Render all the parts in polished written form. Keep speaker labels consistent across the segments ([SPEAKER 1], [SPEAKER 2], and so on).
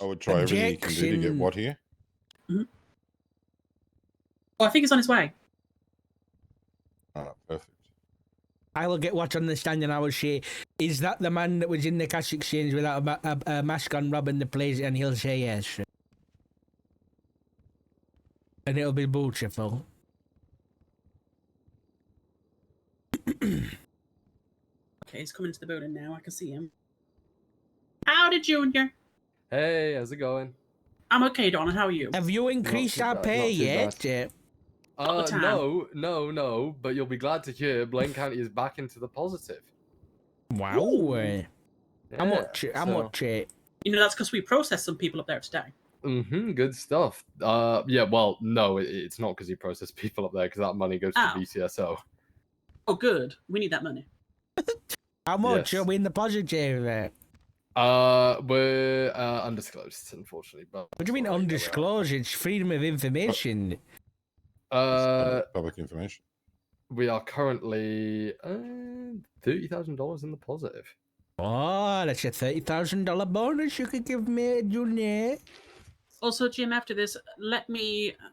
[SPEAKER 1] I would try everything you can do to get what here?
[SPEAKER 2] Oh, I think it's on its way.
[SPEAKER 1] Oh, perfect.
[SPEAKER 3] I will get what understanding I will say. Is that the man that was in the cash exchange without a mask on robbing the place? And he'll say yes. And it'll be beautiful.
[SPEAKER 2] Okay, he's coming into the building now. I can see him. Howdy, Junior.
[SPEAKER 4] Hey, how's it going?
[SPEAKER 2] I'm okay, Donna. How are you?
[SPEAKER 3] Have you increased our pay yet?
[SPEAKER 4] No, but you'll be glad to hear Blaine County is back into the positive.
[SPEAKER 3] Wow.
[SPEAKER 4] Yeah,
[SPEAKER 3] How much? How much?
[SPEAKER 2] You know, that's because we processed some people up there today.
[SPEAKER 4] Good stuff. Yeah, well, no, it's not because you process people up there, because that money goes to BCSO.
[SPEAKER 2] Oh, good. We need that money.
[SPEAKER 3] How much
[SPEAKER 4] Yes.
[SPEAKER 3] are we in the positive?
[SPEAKER 4] We're undisclosed, unfortunately. But
[SPEAKER 3] What do you mean undisclosed? It's freedom of information.
[SPEAKER 1] Public information.
[SPEAKER 4] We are currently $30,000 in the positive.
[SPEAKER 3] Oh, that's a $30,000 bonus you could give me, Junior.
[SPEAKER 2] Also, Jim, after this,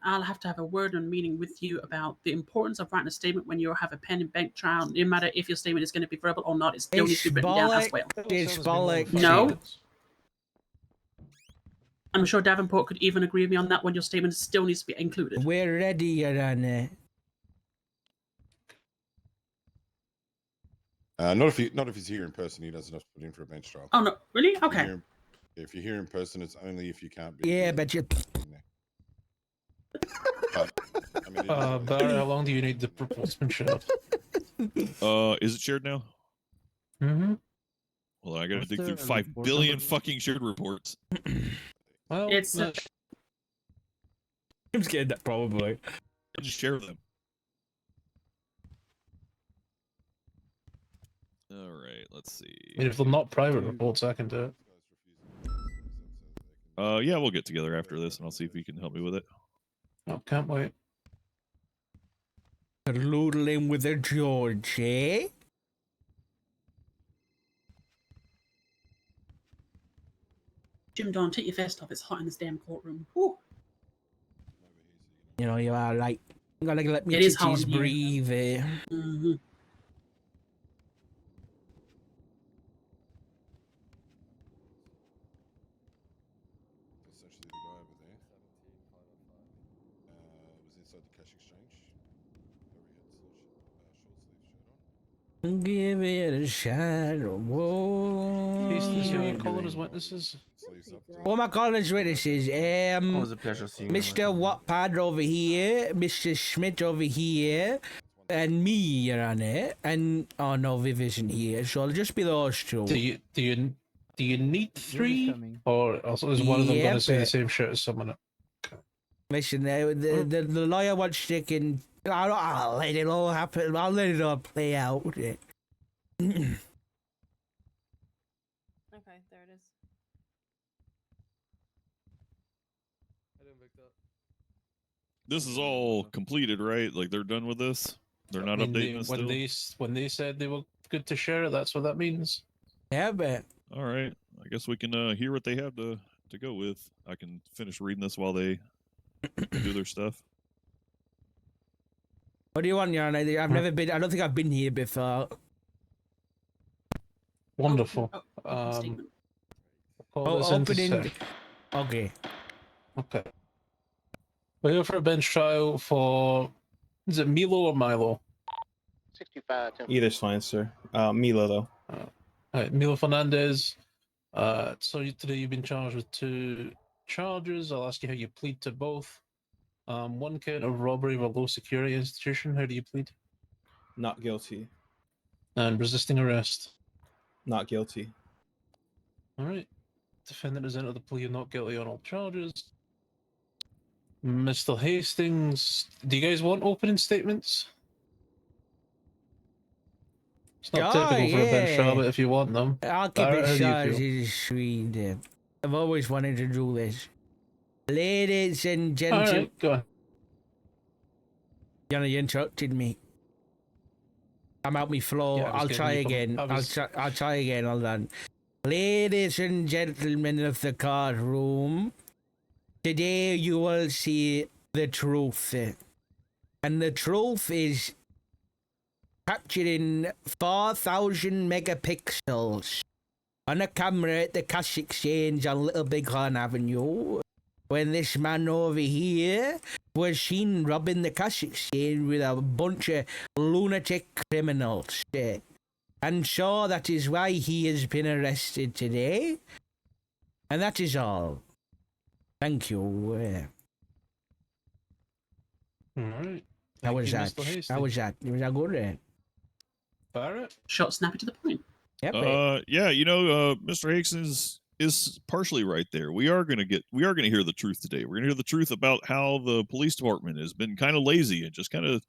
[SPEAKER 2] I'll have to have a word and meeting with you about the importance of writing a statement when you have a pending bank trial. No matter if your statement is going to be verbal or not, it still needs to be written down as well.
[SPEAKER 3] It's bollock.
[SPEAKER 2] No. I'm sure Davenport could even agree with me on that when your statement still needs to be included.
[SPEAKER 3] We're ready, Your Honor.
[SPEAKER 1] Not if he's here in person. He doesn't have to put in for a bench trial.
[SPEAKER 2] Oh no, really? Okay.
[SPEAKER 1] If you're here in person, it's only if you can't be.
[SPEAKER 3] Yeah, but you.
[SPEAKER 1] But, I mean,
[SPEAKER 5] Barry, how long do you need the proposal shared?
[SPEAKER 6] Is it shared now?
[SPEAKER 5] Mm-hmm.
[SPEAKER 6] Well, I gotta dig through 5 billion fucking shared reports.
[SPEAKER 5] Well,
[SPEAKER 2] it's.
[SPEAKER 3] I'm scared that probably.
[SPEAKER 6] Just share them. All right, let's see.
[SPEAKER 5] I mean, if they're not private reports, I can do it.
[SPEAKER 6] Yeah, we'll get together after this, and I'll see if you can help me with it.
[SPEAKER 5] Oh, can't wait.
[SPEAKER 3] Loodling with a George, eh?
[SPEAKER 2] Jim, Don, take your vest off. It's hot in this damn courtroom. Whew.
[SPEAKER 3] You know, you are like, you gotta let me
[SPEAKER 2] It is hot
[SPEAKER 3] titties
[SPEAKER 2] in here.
[SPEAKER 3] breathe, eh?
[SPEAKER 2] Mm-hmm.
[SPEAKER 1] essentially the guy over there was inside the cash exchange. Where he had short sleeve shirt on.
[SPEAKER 3] Give it a shot. Whoa.
[SPEAKER 5] These who you calling as witnesses?
[SPEAKER 3] Oh my college witnesses,
[SPEAKER 7] It was a pleasure seeing you.
[SPEAKER 3] Mr. Wattpad over here, Mr. Schmidt over here, and me, Your Honor, and oh no, Viv isn't here, so it'll just be those two.
[SPEAKER 5] Do you need three, or also is one of them going to say the same shit as someone else?
[SPEAKER 3] Listen, the lawyer wants sticking. I'll let it all happen. I'll let it all play out.
[SPEAKER 8] Okay, there it is.
[SPEAKER 6] This is all completed, right? Like they're done with this. They're not updating this still.
[SPEAKER 5] When they said they were good to share, that's what that means.
[SPEAKER 3] Yeah, but
[SPEAKER 6] All right, I guess we can hear what they have to go with. I can finish reading this while they do their stuff.
[SPEAKER 3] what do you want, Your Honor? I've never been. I don't think I've been here before.
[SPEAKER 5] Wonderful.
[SPEAKER 2] Statement.
[SPEAKER 5] Call this into
[SPEAKER 3] opening.
[SPEAKER 5] sec.
[SPEAKER 3] Okay.
[SPEAKER 5] Okay. We're here for a bench trial for. Is it Milo or Milo?
[SPEAKER 7] 65.
[SPEAKER 9] Either's fine, sir. Milo, though.
[SPEAKER 5] Alright, Milo Fernandez. So today you've been charged with 2 charges. I'll ask you how you plead to both. 1 count of robbery of a low security institution. How do you plead?
[SPEAKER 9] Not guilty.
[SPEAKER 5] And resisting arrest.
[SPEAKER 9] Not guilty.
[SPEAKER 5] Alright. Defendant has entered the plea of not guilty on all charges. Mr. Hastings, do you guys want opening statements? It's not typical for a bench trial, but if you want them.
[SPEAKER 3] I'll keep
[SPEAKER 5] Barrett, how
[SPEAKER 3] it
[SPEAKER 5] do you
[SPEAKER 3] short.
[SPEAKER 5] feel?
[SPEAKER 3] It's sweet. I've always wanted to do this. Ladies and gentlemen.
[SPEAKER 5] Alright, go on.
[SPEAKER 3] You interrupted me. I'm out me floor.
[SPEAKER 5] Yeah, I was
[SPEAKER 3] I'll
[SPEAKER 5] getting
[SPEAKER 3] try
[SPEAKER 5] you from-
[SPEAKER 3] again.
[SPEAKER 5] I was-
[SPEAKER 3] I'll try again. Hold on. Ladies and gentlemen of the courtroom, today you will see the truth. And the truth is captured in 4,000 megapixels on a camera at the cash exchange on Little Bighorn Avenue, when this man over here was seen robbing the cash exchange with a bunch of lunatic criminals. And so that is why he has been arrested today. And that is all. Thank you.
[SPEAKER 5] All right.
[SPEAKER 3] How was that?
[SPEAKER 5] Mr. Hasty.
[SPEAKER 3] How was that? Was that good?
[SPEAKER 5] Barrett?
[SPEAKER 2] Short, snappy to the point.
[SPEAKER 3] Yep.
[SPEAKER 6] Yeah, Mr. Hicks is partially right there. We are gonna hear the truth today. We're gonna hear the truth about how the police department has been kind of lazy and just kind of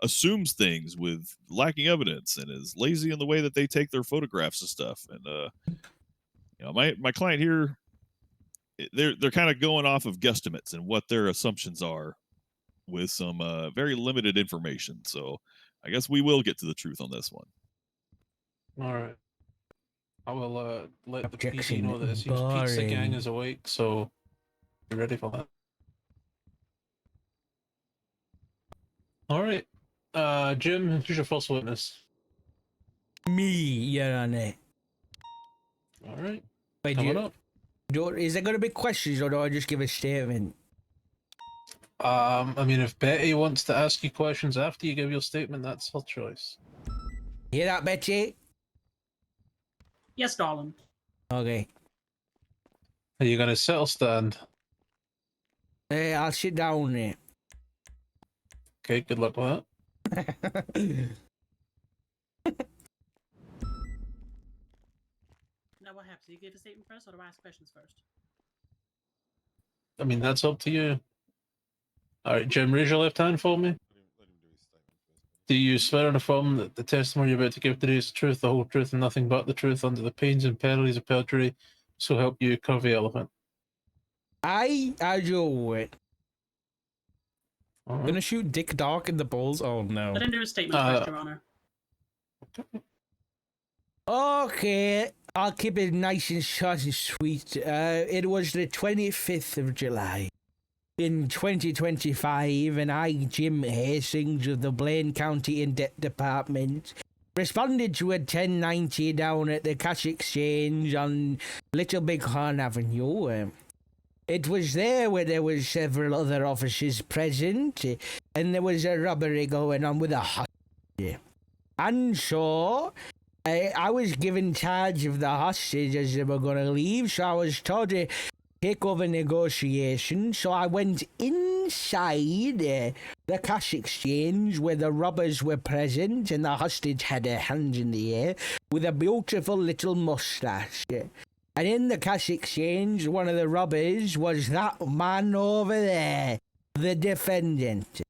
[SPEAKER 6] assumes things with lacking evidence and is lazy in the way that they take their photographs and stuff. And my client here, they're kind of going off of guesstimates and what their assumptions are with some very limited information. So I guess we will get to the truth on this one.
[SPEAKER 5] All right. I will let the PC
[SPEAKER 3] Objection.
[SPEAKER 5] know that it seems Pizza Gang
[SPEAKER 3] Boring.
[SPEAKER 5] is awake, so be ready for that. All right. Jim, who's your first witness?
[SPEAKER 3] Me, Your Honor.
[SPEAKER 5] All right.
[SPEAKER 3] Wait,
[SPEAKER 5] Come on up.
[SPEAKER 3] is there going to be questions or do I just give a statement?
[SPEAKER 5] I mean, if Betty wants to ask you questions after you give your statement, that's her choice.
[SPEAKER 3] Hear that, Betty?
[SPEAKER 2] Yes, darling.
[SPEAKER 3] Okay.
[SPEAKER 5] Are you gonna sit or stand?
[SPEAKER 3] I'll sit down there.
[SPEAKER 5] Okay, good luck with
[SPEAKER 2] Now what happens? Do you give a statement first or do I ask questions first?
[SPEAKER 5] that. I mean, that's up to you. All right, Jim, raise your left hand for me.
[SPEAKER 1] Let him do his statement first.
[SPEAKER 5] Do you swear and affirm that the testimony you're about to give today is the truth, the whole truth, and nothing but the truth under the pains and penalties of perjury? So help you, Curvy Elephant.
[SPEAKER 3] I do it.
[SPEAKER 5] All right.
[SPEAKER 3] Gonna shoot Dick Dark in the balls? Oh no.
[SPEAKER 2] Let him do a statement first, Your Honor.
[SPEAKER 3] Okay, I'll keep it nice and short and sweet. It was the 25th of July in 2025, and I, Jim Hastings of the Blaine County Indept Department, responded to a 1090 down at the cash exchange on Little Bighorn Avenue. It was there where there was several other officers present, and there was a robbery going on with a hostage. And so I was given charge of the hostage as they were going to leave, so I was told to take over negotiations. So I went inside the cash exchange where the robbers were present, and the hostage had her hands in the air with a beautiful little mustache. And in the cash exchange, one of the robbers was that man over there, the defendant.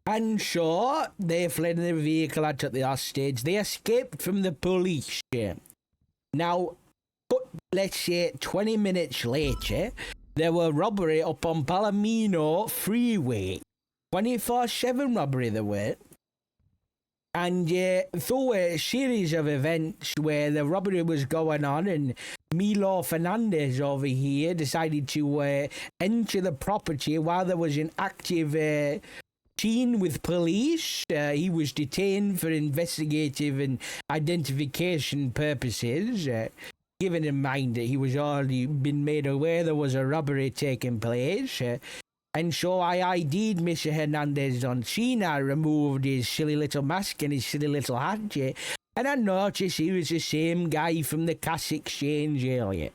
[SPEAKER 3] And so they fled in the vehicle. I took the hostage. They escaped from the police. Now, let's say 20 minutes later, there were robbery up on Palomino Freeway. 24/7 robbery there were. And through a series of events where the robbery was going on, and Milo Fernandez over here decided to enter the property while there was an active scene with police. He was detained for investigative and identification purposes, given in mind that he was already been made aware there was a robbery taking place. And so I ID'd Mr. Hernandez on scene. I removed his silly little mask and his silly little hat, and I noticed he was the same guy from the cash exchange earlier.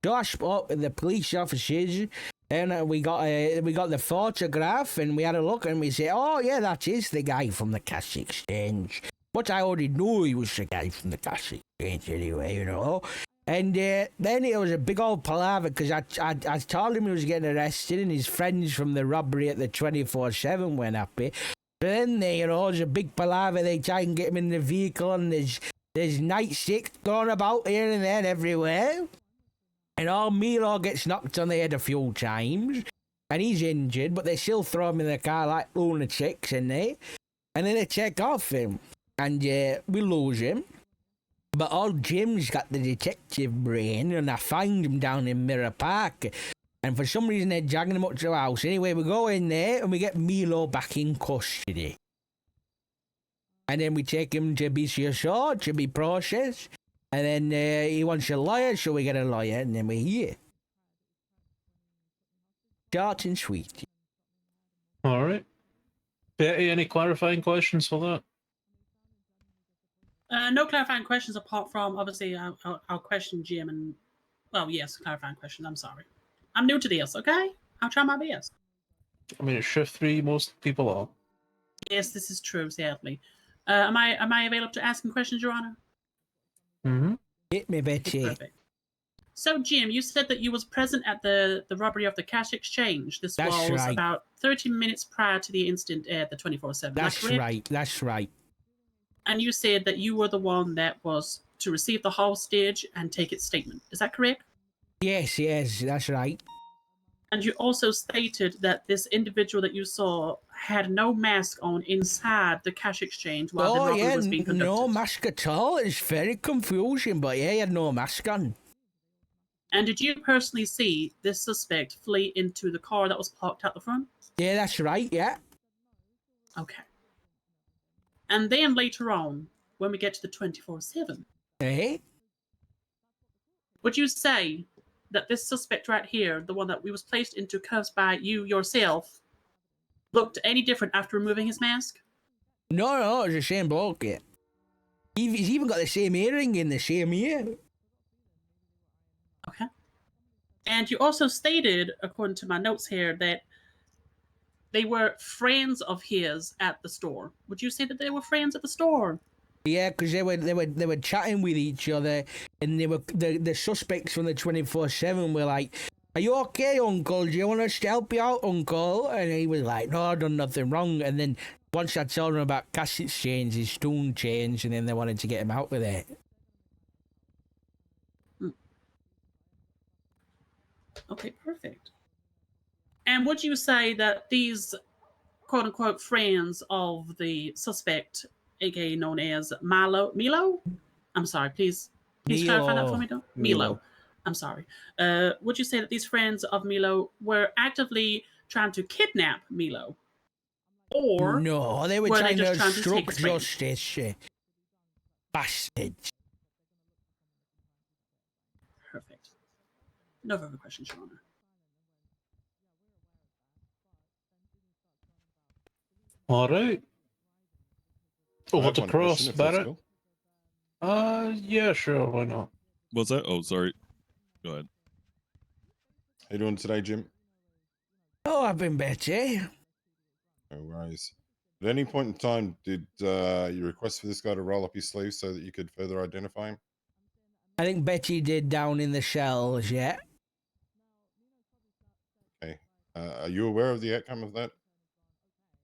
[SPEAKER 3] So I spoke with the police officers, and we got the photograph, and we had a look, and we said, oh yeah, that is the guy from the cash exchange. But I already knew he was the guy from the cash exchange anyway, you know. And then it was a big old palaver because I told him he was getting arrested, and his friends from the robbery at the 24/7 weren't happy. But then there's a big palaver. They try and get him in the vehicle, and there's nightsticks thrown about here and there and everywhere. And old Milo gets knocked on the head a few times, and he's injured, but they still throw him in the car like lunatics, and then they take off him, and we lose him. But old Jim's got the detective brain, and I find him down in Mirror Park. And for some reason, they're dragging him up to the house. Anyway, we go in there, and we get Milo back in custody. And then we take him to be searched, to be processed. And then he wants a lawyer, so we get a lawyer, and then we're here. Short and sweet.
[SPEAKER 5] All right. Betty, any clarifying questions for that?
[SPEAKER 2] No clarifying questions apart from, obviously, I'll question Jim and, well, yes, clarifying questions. I'm sorry. I'm new to this, okay? I'll try my best.
[SPEAKER 5] I mean, it's shift 3, most people are.
[SPEAKER 2] Yes, this is true, sadly. Am I available to ask him questions, Your Honor?
[SPEAKER 5] Mm-hmm.
[SPEAKER 3] Hit me, Betty.
[SPEAKER 2] Perfect. So, Jim, you said that you was present at the robbery of the cash exchange. This
[SPEAKER 3] That's
[SPEAKER 2] was
[SPEAKER 3] right.
[SPEAKER 2] about 30 minutes prior to the incident at the 24/7.
[SPEAKER 3] That's right. That's right.
[SPEAKER 2] And you said that you were the one that was to receive the hostage and take its statement. Is that correct?
[SPEAKER 3] Yes, that's right.
[SPEAKER 2] And you also stated that this individual that you saw had no mask on inside the cash exchange while the robbery was being conducted.
[SPEAKER 3] No mask at all. It's very confusing, but yeah, he had no mask on.
[SPEAKER 2] And did you personally see this suspect flee into the car that was parked out the front?
[SPEAKER 3] Yeah, that's right, yeah.
[SPEAKER 2] Okay. And then later on, when we get to the 24/7,
[SPEAKER 3] Eh?
[SPEAKER 2] would you say that this suspect right here, the one that we was placed into cuffs by you yourself, looked any different after removing his mask?
[SPEAKER 3] No, it's the same bloke, yeah. He's even got the same earring in the same ear.
[SPEAKER 2] Okay. And you also stated, according to my notes here, that they were friends of his at the store. Would you say that they were friends at the store?
[SPEAKER 3] Yeah, because they were chatting with each other, and they were the suspects from the 24/7 were like, "Are you okay, Uncle? Do you want us to help you out, Uncle?" And he was like, "No, I've done nothing wrong." And then once I told him about cash exchange, his tune changed, and then they wanted to get him out with it.
[SPEAKER 2] Okay, perfect. And would you say that these quote-unquote friends of the suspect, aka known as Milo? I'm sorry, please clarify that for me, Don. Milo. I'm sorry. Would you say that these friends of Milo were actively trying to kidnap Milo? Or
[SPEAKER 3] no, they were
[SPEAKER 2] were
[SPEAKER 3] trying
[SPEAKER 2] they
[SPEAKER 3] to
[SPEAKER 2] just trying to take
[SPEAKER 3] obstruct
[SPEAKER 2] his friend?
[SPEAKER 3] justice. Bastards.
[SPEAKER 2] Perfect. No further questions, Your Honor.
[SPEAKER 5] All right.
[SPEAKER 1] I
[SPEAKER 5] Over
[SPEAKER 1] have
[SPEAKER 5] to
[SPEAKER 1] one
[SPEAKER 5] Cross,
[SPEAKER 1] question, if that's
[SPEAKER 5] Barrett.
[SPEAKER 1] cool.
[SPEAKER 5] Yeah, sure, why not?
[SPEAKER 6] What's that? Oh, sorry. Go ahead.
[SPEAKER 1] How you doing today, Jim?
[SPEAKER 3] Oh, I've been better.
[SPEAKER 1] No worries. At any point in time, did you request for this guy to roll up his sleeves so that you could further identify him?
[SPEAKER 3] I think Betty did down in the cells, yeah.
[SPEAKER 1] Okay. Are you aware of the outcome of that?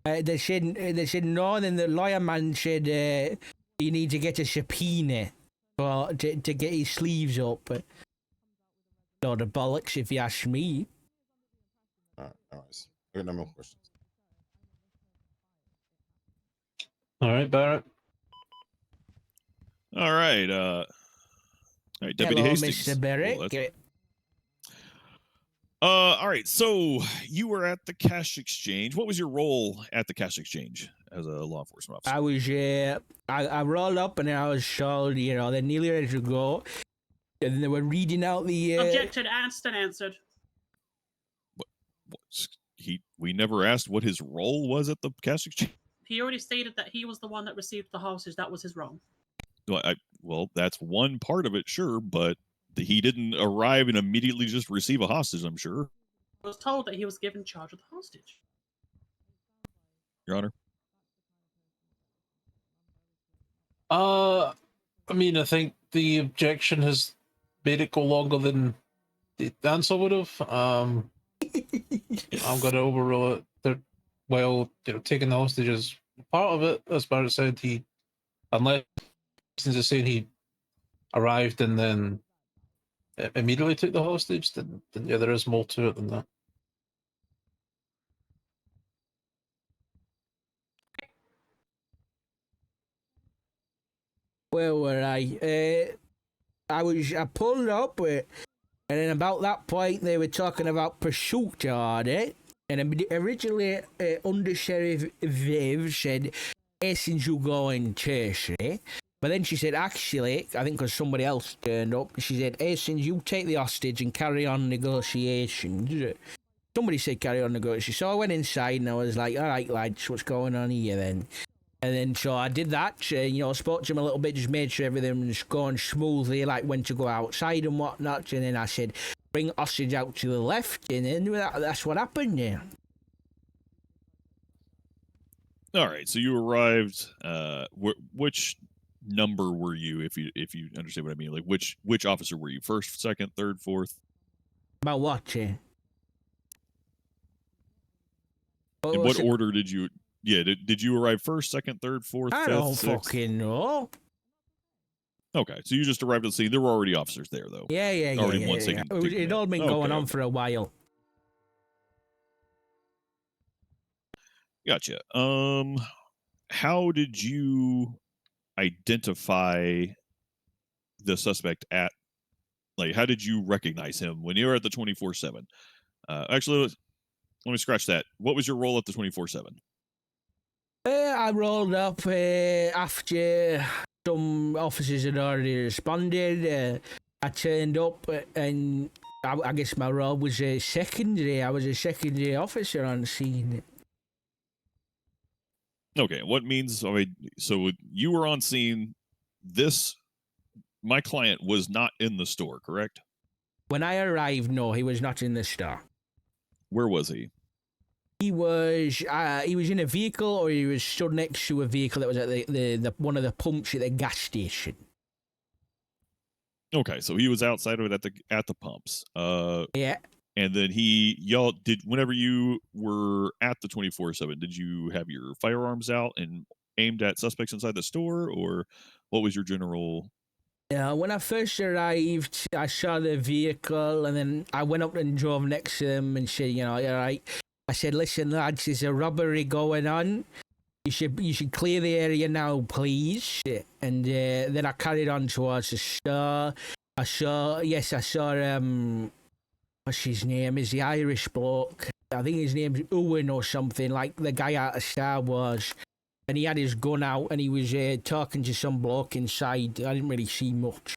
[SPEAKER 3] They said no, and then the lawyer man said you need to get a subpoena to get his sleeves up. Lot of bollocks, if you ask me.
[SPEAKER 1] All right, no worries. I got no more questions.
[SPEAKER 5] All right, Barrett.
[SPEAKER 6] All right. Deputy
[SPEAKER 3] Hello,
[SPEAKER 6] Hastings.
[SPEAKER 3] Mr. Barrett.
[SPEAKER 6] Oh, all right. So you were at the cash exchange. What was your role at the cash exchange as a law enforcement officer?
[SPEAKER 3] I was I rolled up and I was told, they're nearly ready to go. And they were reading out the
[SPEAKER 2] Objected, asked and answered.
[SPEAKER 6] We never asked what his role was at the cash exchange.
[SPEAKER 2] He already stated that he was the one that received the hostage. That was his role.
[SPEAKER 6] Well, that's one part of it, sure, but he didn't arrive and immediately just receive a hostage, I'm sure.
[SPEAKER 2] I was told that he was given charge of the hostage.
[SPEAKER 6] Your Honor?
[SPEAKER 5] I mean, I think the objection has made it go longer than the answer would have. I'm going to overrule it. Taking the hostage is part of it. As Barrett said, unless he's saying he arrived and then immediately took the hostage, then yeah, there is more to it than that.
[SPEAKER 3] Where were I? I pulled up, and then about that point they were talking about pursuit order. And originally, Under Sheriff Viv said, since you go in tertiary. But then she said, actually, I think because somebody else turned up, she said, since you take the hostage and carry on negotiations. Somebody said carry on negotiations. So I went inside and I was like, all right, lads, what's going on here then? And then so I did that, spoke to him a little bit, just made sure everything was going smoothly, like when to go outside and whatnot. And then I said, bring hostage out to the left. And then that's what happened, yeah.
[SPEAKER 6] All right, so you arrived. Which number were you? If you understand what I mean, like which officer were you? First, second, third, fourth?
[SPEAKER 3] About what?
[SPEAKER 6] In what order did you? Yeah, did you arrive first, second, third, fourth,
[SPEAKER 3] I
[SPEAKER 6] fifth,
[SPEAKER 3] don't
[SPEAKER 6] sixth?
[SPEAKER 3] fucking know.
[SPEAKER 6] Okay, so you just arrived at the scene. There were already officers there, though.
[SPEAKER 3] Yeah. It'd all been going on for a while.
[SPEAKER 6] Gotcha. How did you identify the suspect at? Like, how did you recognize him when you were at the 24/7? Actually, let me scratch that. What was your role at the 24/7?
[SPEAKER 3] I rolled up after some officers had already responded. I turned up and I guess my role was secondary. I was a secondary officer on scene.
[SPEAKER 6] Okay, what means? So you were on scene. My client was not in the store, correct?
[SPEAKER 3] When I arrived, no, he was not in the store.
[SPEAKER 6] Where was he?
[SPEAKER 3] He was in a vehicle, or he was stood next to a vehicle that was at the one of the pumps at the gas station.
[SPEAKER 6] Okay, so he was outside of it at the pumps.
[SPEAKER 3] Yeah.
[SPEAKER 6] And then whenever you were at the 24/7, did you have your firearms out and aimed at suspects inside the store, or what was your general?
[SPEAKER 3] When I first arrived, I saw the vehicle, and then I went up and drove next to them and said, all right. I said, listen, lads, there's a robbery going on. You should clear the area now, please. And then I carried on towards the store. I saw, what's his name? Is the Irish bloke. I think his name's Owen or something, like the guy out of Star Wars. And he had his gun out and he was talking to some bloke inside. I didn't really see much.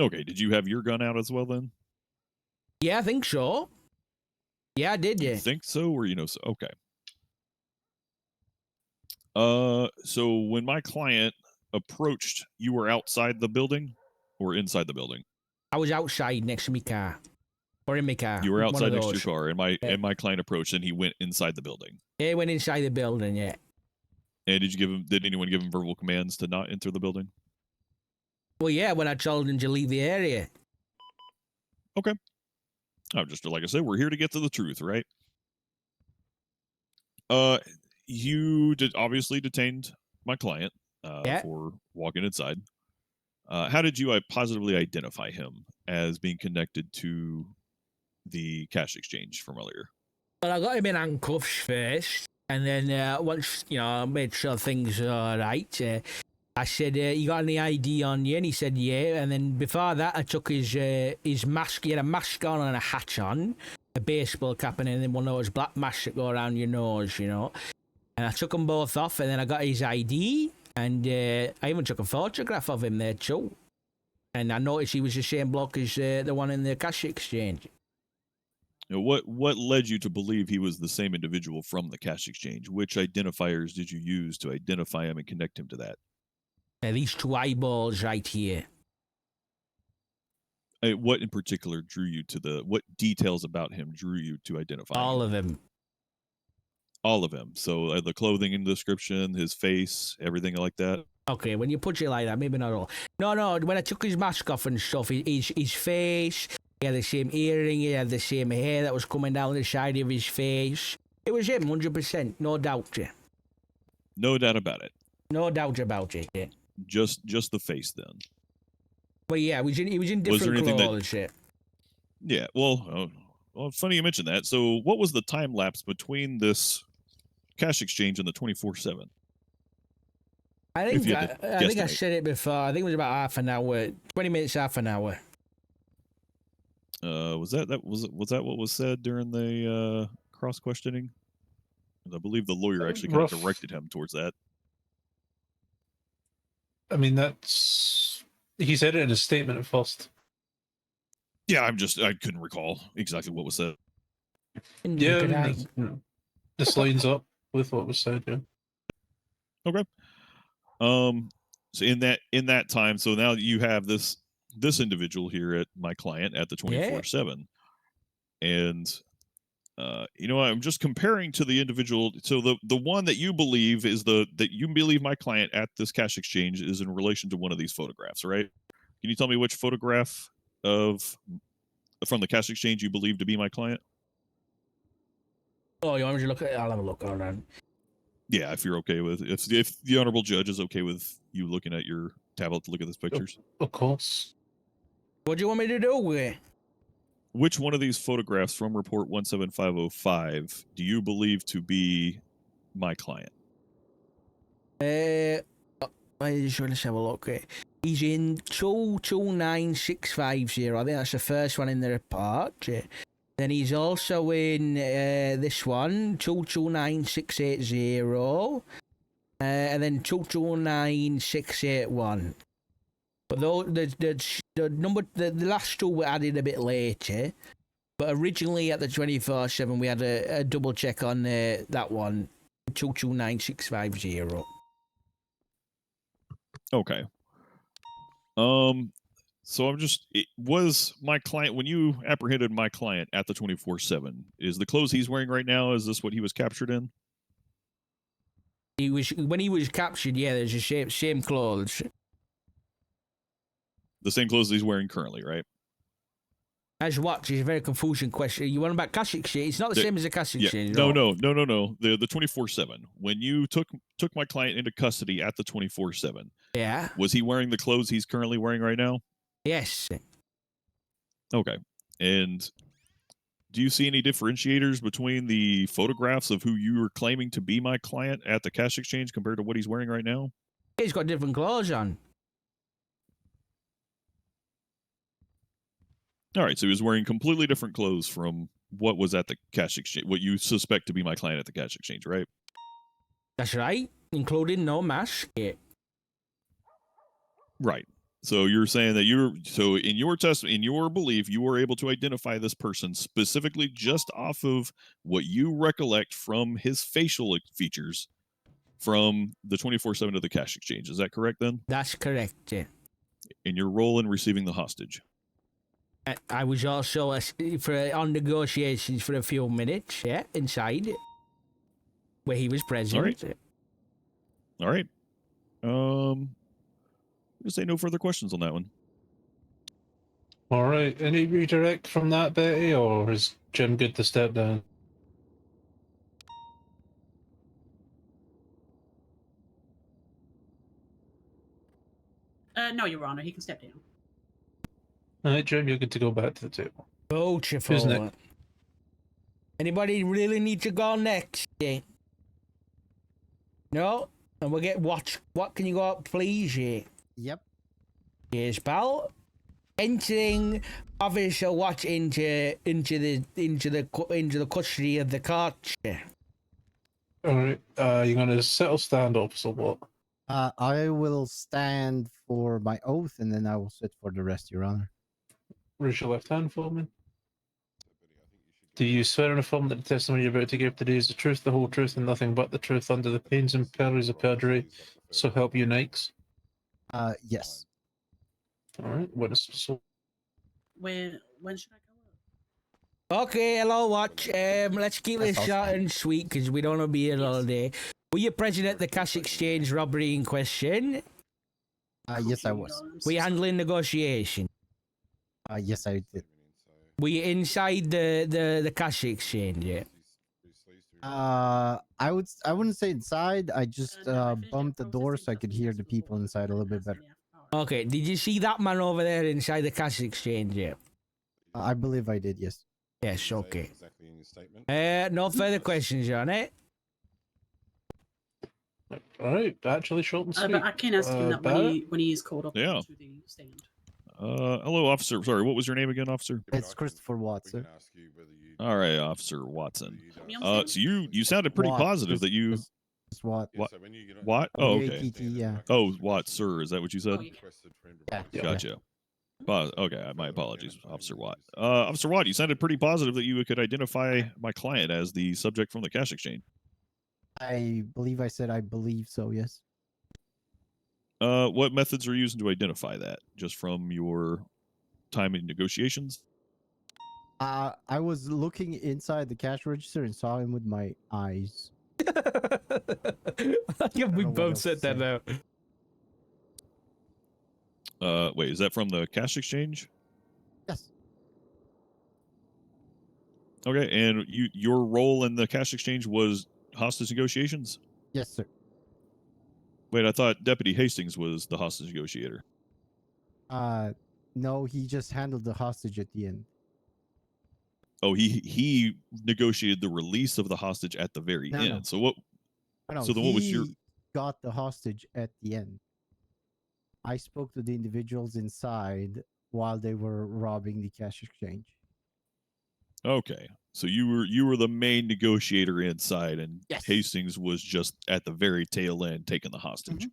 [SPEAKER 6] Okay, did you have your gun out as well then?
[SPEAKER 3] Yeah, I think so. Yeah, I did, yeah.
[SPEAKER 6] You think so, or so? Okay. So when my client approached, you were outside the building or inside the building?
[SPEAKER 3] I was outside next to my car. Or in my car.
[SPEAKER 6] You were outside next to your car, and my client approached, and he went inside the building.
[SPEAKER 3] Yeah, he went inside the building, yeah.
[SPEAKER 6] And did anyone give him verbal commands to not enter the building?
[SPEAKER 3] Well, yeah, when I told him to leave the area.
[SPEAKER 6] Okay. Just like I said, we're here to get to the truth, right? You obviously detained my client for walking inside. How did you positively identify him as being connected to the cash exchange from earlier?
[SPEAKER 3] Well, I got him in handcuffs first, and then once I made sure things were all right, I said, "You got any ID on you?" And he said, "Yeah." And then before that, I took his mask. He had a mask on and a hat on, a baseball cap, and then one of those black masks that go around your nose, And I took them both off, and then I got his ID, and I even took a photograph of him there too. And I noticed he was the same bloke as the one in the cash exchange.
[SPEAKER 6] What led you to believe he was the same individual from the cash exchange? Which identifiers did you use to identify him and connect him to that?
[SPEAKER 3] These two eyeballs right here.
[SPEAKER 6] What in particular drew you to what details about him drew you to identify
[SPEAKER 3] all
[SPEAKER 6] him?
[SPEAKER 3] of him?
[SPEAKER 6] All of him. So the clothing and description, his face, everything like that.
[SPEAKER 3] Okay, when you put it like that, maybe not all. No. When I took his mask off and stuff, his face, he had the same earring, he had the same hair that was coming down the side of his face. It was him, 100%, no doubt.
[SPEAKER 6] No doubt about it.
[SPEAKER 3] No doubt about it. Yeah.
[SPEAKER 6] Just the face then.
[SPEAKER 3] But yeah, he was in different clothes.
[SPEAKER 6] Yeah. Well, funny you mentioned that. So, what was the time lapse between this cash exchange and the 24/7?
[SPEAKER 3] I
[SPEAKER 6] If
[SPEAKER 3] think
[SPEAKER 6] you
[SPEAKER 3] I,
[SPEAKER 6] had to
[SPEAKER 3] I think I
[SPEAKER 6] guesstimate.
[SPEAKER 3] said it before. I think it was about half an hour, 20 minutes, half an hour.
[SPEAKER 6] Was that what was said during the cross questioning? I believe the lawyer actually kind of
[SPEAKER 5] Rough.
[SPEAKER 6] directed him towards that.
[SPEAKER 5] I mean, that's he said it in a statement at first.
[SPEAKER 6] Yeah, I couldn't recall exactly what was said.
[SPEAKER 5] Yeah, I
[SPEAKER 3] Could
[SPEAKER 5] mean,
[SPEAKER 3] I-
[SPEAKER 5] this lines up with what was said. Yeah.
[SPEAKER 6] Okay. So in that time, so now you have this individual here at my client at the 24/7, and I'm just comparing to the individual. So the one that you believe is that you believe my client at this cash exchange is in relation to one of these photographs, right? Can you tell me which photograph from the cash exchange you believe to be my client?
[SPEAKER 3] Oh, you want me to look at it? I'll have a look. Hold on.
[SPEAKER 6] Yeah, if you're okay with if the honorable judge is okay with you looking at your tablet to look at these pictures.
[SPEAKER 5] Of course.
[SPEAKER 3] What do you want me to do with it?
[SPEAKER 6] Which one of these photographs from report 17505 do you believe to be my client?
[SPEAKER 3] I just want to have a look. He's in 229650. I think that's the first one in the report. Then he's also in this one, 229680. And then 229681. But though the last two were added a bit later. But originally at the 24/7 we had a double check on that one, 229650.
[SPEAKER 6] Okay. So was my client, when you apprehended my client at the 24/7, is the clothes he's wearing right now, is this what he was captured in?
[SPEAKER 3] When he was captured, yeah, there's the same clothes.
[SPEAKER 6] The same clothes he's wearing currently, right?
[SPEAKER 3] As what? It's a very confusing question. You want about cash exchange? It's not the same as a cash exchange.
[SPEAKER 6] No. The 24/7. When you took my client into custody at the 24/7,
[SPEAKER 3] Yeah.
[SPEAKER 6] was he wearing the clothes he's currently wearing right now?
[SPEAKER 3] Yes.
[SPEAKER 6] Okay. And do you see any differentiators between the photographs of who you are claiming to be my client at the cash exchange compared to what he's wearing right now?
[SPEAKER 3] He's got different clothes on.
[SPEAKER 6] All right, so he was wearing completely different clothes from what was at the cash exchange, what you suspect to be my client at the cash exchange, right?
[SPEAKER 3] That's right, including no mask. Yeah.
[SPEAKER 6] Right. So you're saying that in your in your belief, you were able to identify this person specifically just off of what you recollect from his facial features from the 24/7 of the cash exchange. Is that correct then?
[SPEAKER 3] That's correct. Yeah.
[SPEAKER 6] In your role in receiving the hostage.
[SPEAKER 3] I was also on negotiations for a few minutes. Yeah, inside where he was present.
[SPEAKER 6] All right. All right. Just say no further questions on that one.
[SPEAKER 5] All right. Any redirect from that, Betty, or is Jim good to step down?
[SPEAKER 2] No, Your Honor, he can step down.
[SPEAKER 5] All right, Jim, you're good to go back to the table.
[SPEAKER 3] Beautiful.
[SPEAKER 5] Who's next?
[SPEAKER 3] Anybody really need to go next? Yeah. No? And we'll get what can you go up, please? Yeah.
[SPEAKER 8] Yep.
[SPEAKER 3] Yes, pal. Entering officer watch into the custody of the court.
[SPEAKER 5] All right. You're gonna sit or stand up, so what?
[SPEAKER 8] I will stand for my oath, and then I will sit for the rest, Your Honor.
[SPEAKER 5] Raise your left hand for me. Do you swear and affirm that the testimony you're about to give today is the truth, the whole truth, and nothing but the truth under the pains and perils of perjury? So help you, Nikes.
[SPEAKER 8] Yes.
[SPEAKER 5] All right. Witness. So
[SPEAKER 2] When should I go up?
[SPEAKER 3] Okay, hello, watch. Let's keep this
[SPEAKER 8] That's
[SPEAKER 3] short
[SPEAKER 8] awesome.
[SPEAKER 3] and sweet because we don't want to be here all day. Were you present at the cash exchange robbery in question?
[SPEAKER 8] Yes, I was.
[SPEAKER 3] Were you handling negotiation?
[SPEAKER 8] Yes, I did.
[SPEAKER 3] Were you inside the cash exchange? Yeah.
[SPEAKER 8] I wouldn't say inside. I just bumped the door so I could hear the people inside a little bit better.
[SPEAKER 3] Okay, did you see that man over there inside the cash exchange? Yeah.
[SPEAKER 8] I believe I did. Yes.
[SPEAKER 3] Yes, okay.
[SPEAKER 1] Exactly in your statement.
[SPEAKER 3] No further questions on it.
[SPEAKER 5] All right, actually short and sweet.
[SPEAKER 2] But I can ask him that
[SPEAKER 5] Barrett?
[SPEAKER 2] when he is called up
[SPEAKER 6] Yeah.
[SPEAKER 2] to the stand.
[SPEAKER 6] Hello, officer. Sorry, what was your name again, officer?
[SPEAKER 8] It's Christopher Watson.
[SPEAKER 6] All right, Officer Watson.
[SPEAKER 2] Me on
[SPEAKER 6] So you sounded pretty
[SPEAKER 8] Watt,
[SPEAKER 6] positive that you
[SPEAKER 8] Just Watt.
[SPEAKER 6] What? What? Oh, okay.
[SPEAKER 8] W-A-T-T, yeah.
[SPEAKER 6] Oh, Watt, sir. Is that what you said?
[SPEAKER 2] Oh, yeah.
[SPEAKER 8] Yeah.
[SPEAKER 6] Gotcha. Okay, my apologies, Officer Watt. Officer Watt, you sounded pretty positive that you could identify my client as the subject from the cash exchange.
[SPEAKER 8] I believe I said I believe so, yes.
[SPEAKER 6] What methods are you using to identify that? Just from your time in negotiations?
[SPEAKER 8] I was looking inside the cash register and saw him with my eyes.
[SPEAKER 3] Yeah, we
[SPEAKER 8] know what
[SPEAKER 3] both
[SPEAKER 8] else
[SPEAKER 3] said
[SPEAKER 8] to
[SPEAKER 3] that
[SPEAKER 8] say.
[SPEAKER 3] out.
[SPEAKER 6] Wait, is that from the cash exchange?
[SPEAKER 8] Yes.
[SPEAKER 6] Okay, and your role in the cash exchange was hostage negotiations?
[SPEAKER 8] Yes, sir.
[SPEAKER 6] Wait, I thought Deputy Hastings was the hostage negotiator.
[SPEAKER 8] No, he just handled the hostage at the end.
[SPEAKER 6] Oh, he negotiated the release of the hostage at the very
[SPEAKER 8] No,
[SPEAKER 6] end.
[SPEAKER 8] no.
[SPEAKER 6] So what?
[SPEAKER 8] No,
[SPEAKER 6] So then what was your?
[SPEAKER 8] he got the hostage at the end. I spoke to the individuals inside while they were robbing the cash exchange.
[SPEAKER 6] Okay, so you were the main negotiator inside, and
[SPEAKER 8] Yes.
[SPEAKER 6] Hastings was just at the very tail end taking the hostage.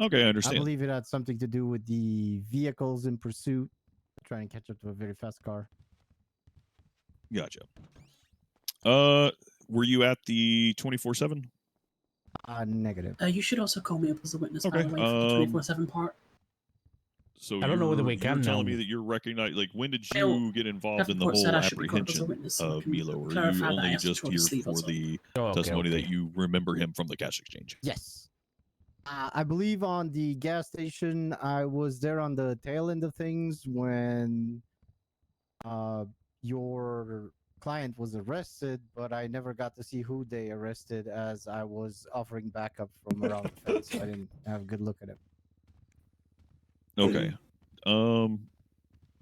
[SPEAKER 6] Okay, I
[SPEAKER 8] I
[SPEAKER 6] understand.
[SPEAKER 8] believe it had something to do with the vehicles in pursuit, trying to catch up to a very fast car.
[SPEAKER 6] Gotcha. Were you at the 24/7?
[SPEAKER 8] Negative.
[SPEAKER 2] You should also call me up as a witness, by
[SPEAKER 6] Okay,
[SPEAKER 2] the way, for the 24/7 part.
[SPEAKER 6] So
[SPEAKER 3] I don't know whether we
[SPEAKER 6] you're
[SPEAKER 3] can
[SPEAKER 6] telling
[SPEAKER 3] now.
[SPEAKER 6] me that you're recognized. Like, when did
[SPEAKER 2] Well,
[SPEAKER 6] you get involved in the
[SPEAKER 2] report
[SPEAKER 6] whole
[SPEAKER 2] said I should be called up as a
[SPEAKER 6] apprehension
[SPEAKER 2] witness, so I
[SPEAKER 6] of
[SPEAKER 2] can
[SPEAKER 6] Milo? Or are you
[SPEAKER 2] clarify that I
[SPEAKER 6] only
[SPEAKER 2] asked
[SPEAKER 6] just
[SPEAKER 2] for
[SPEAKER 6] here
[SPEAKER 2] the sleeve
[SPEAKER 6] for
[SPEAKER 2] also.
[SPEAKER 6] the
[SPEAKER 3] Oh, okay,
[SPEAKER 6] testimony
[SPEAKER 3] okay.
[SPEAKER 6] that you remember him from the cash exchange?
[SPEAKER 8] Yes. I believe on the gas station, I was there on the tail end of things when your client was arrested, but I never got to see who they arrested as I was offering backup from around the fence. So I didn't have a good look at him.
[SPEAKER 6] Okay.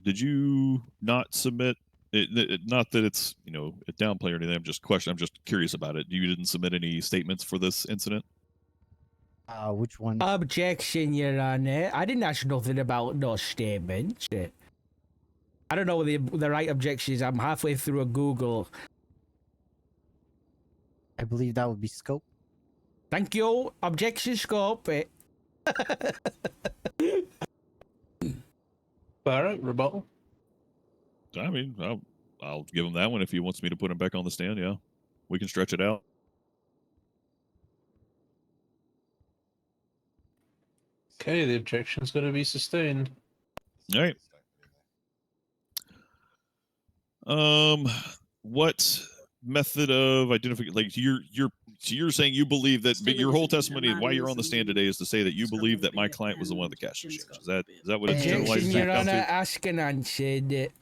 [SPEAKER 6] Did you not submit it? Not that it's a downplay or anything. I'm just curious about it. You didn't submit any statements for this incident?
[SPEAKER 8] Which one?
[SPEAKER 3] Objection, Your Honor. I didn't ask nothing about no statements. I don't know what the right objection is. I'm halfway through a Google.
[SPEAKER 8] I believe that would be scope.
[SPEAKER 3] Thank you. Objection scope.
[SPEAKER 5] Barrett, rebuttal.
[SPEAKER 6] I mean, I'll give him that one if he wants me to put him back on the stand. Yeah, we can stretch it out.
[SPEAKER 5] Okay, the objection's going to be sustained.
[SPEAKER 6] All right. What method of identification? Like you're saying you believe that, but your whole testimony, why you're on the stand today, is to say that you believe that my client was the one at the cash exchange. Is that what it
[SPEAKER 3] Objection,
[SPEAKER 6] generalizes
[SPEAKER 3] Your
[SPEAKER 6] down
[SPEAKER 3] Honor.
[SPEAKER 6] to?
[SPEAKER 3] Ask and answered.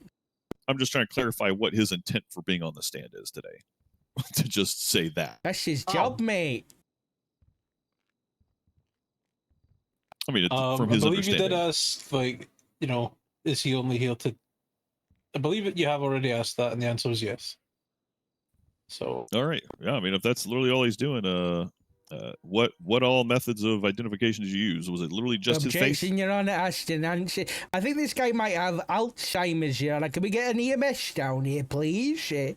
[SPEAKER 6] I'm just trying to clarify what his intent for being on the stand is today. To just say that.
[SPEAKER 3] That's his job, mate.
[SPEAKER 6] I mean, from
[SPEAKER 5] I
[SPEAKER 6] his
[SPEAKER 5] believe you did
[SPEAKER 6] understanding.
[SPEAKER 5] ask, like, is he only here to... I believe that you have already asked that, and the answer was yes. So...
[SPEAKER 6] All right. Yeah, I mean, if that's literally all he's doing, what all methods of identification did you use? Was it literally just his face?
[SPEAKER 3] Objection, Your Honor. Asked and answered. I think this guy might have Alzheimer's, Your Honor. Can we get an EMS down here, please?
[SPEAKER 5] I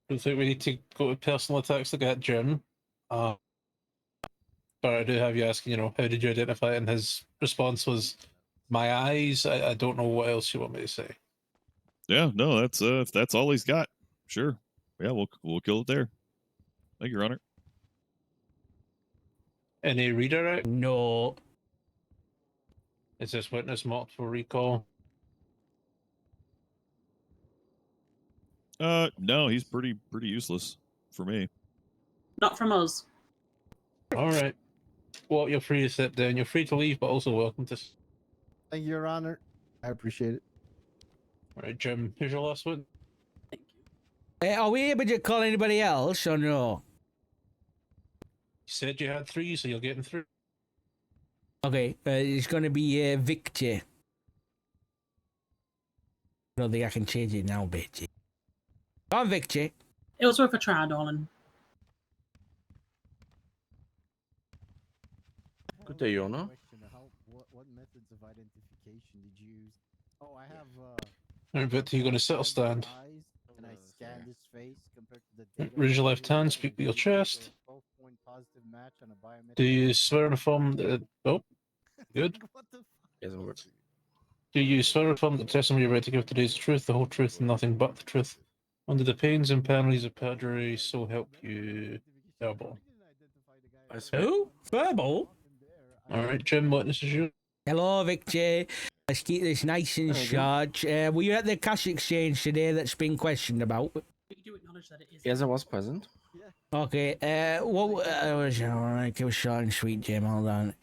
[SPEAKER 5] think we need to go to personal attacks to get Jim. But I do have you asking, how did you identify it? And his response was, my eyes. I don't know what else you want me to say.
[SPEAKER 6] Yeah, no, that's if that's all he's got, sure. Yeah, we'll kill it there. Thank you, Your Honor.
[SPEAKER 5] Any redirect?
[SPEAKER 3] No.
[SPEAKER 5] Is this witness multiple recall?
[SPEAKER 6] No, he's pretty useless for me.
[SPEAKER 2] Not from us.
[SPEAKER 5] All right. Well, you're free to sit down. You're free to leave, but also welcome to...
[SPEAKER 8] Thank you, Your Honor. I appreciate it.
[SPEAKER 5] All right, Jim, here's your last one.
[SPEAKER 2] Thank you.
[SPEAKER 3] Are we able to call anybody else or no?
[SPEAKER 5] You said you had 3, so you're getting through.
[SPEAKER 3] Okay, it's gonna be Victor. I don't think I can change it now, bitch. Come on, Victor.
[SPEAKER 2] It was worth a try, darling.
[SPEAKER 7] Good day, Your Honor.
[SPEAKER 8] What methods of identification did you use? Oh, I have.
[SPEAKER 5] Alright, but you're going to sit or stand?
[SPEAKER 8] Eyes, and I scanned his face compared to the data.
[SPEAKER 5] Raise your left
[SPEAKER 8] provided,
[SPEAKER 5] hand, speak
[SPEAKER 8] and
[SPEAKER 5] with your
[SPEAKER 8] gave me the
[SPEAKER 5] chest.
[SPEAKER 8] 12-point positive match on a biometric.
[SPEAKER 5] Do you swear and affirm that... Oh, good.
[SPEAKER 8] What the?
[SPEAKER 7] Yes, I'm good.
[SPEAKER 5] Do you swear and affirm that the testimony you're about to give today is the truth, the whole truth, and nothing but the truth? Under the pains and penalties of perjury, so help you. Verbal.
[SPEAKER 7] I swear.
[SPEAKER 3] Who? Verbal?
[SPEAKER 5] Alright, Jim, witness is you.
[SPEAKER 3] Hello, Victor. Let's keep this nice and short. Were you at the cash exchange today that's been questioned about?
[SPEAKER 2] But you do acknowledge that it is.
[SPEAKER 7] Yes, I was present.
[SPEAKER 3] Okay, what was alright, it was short and sweet, Jim, hold on.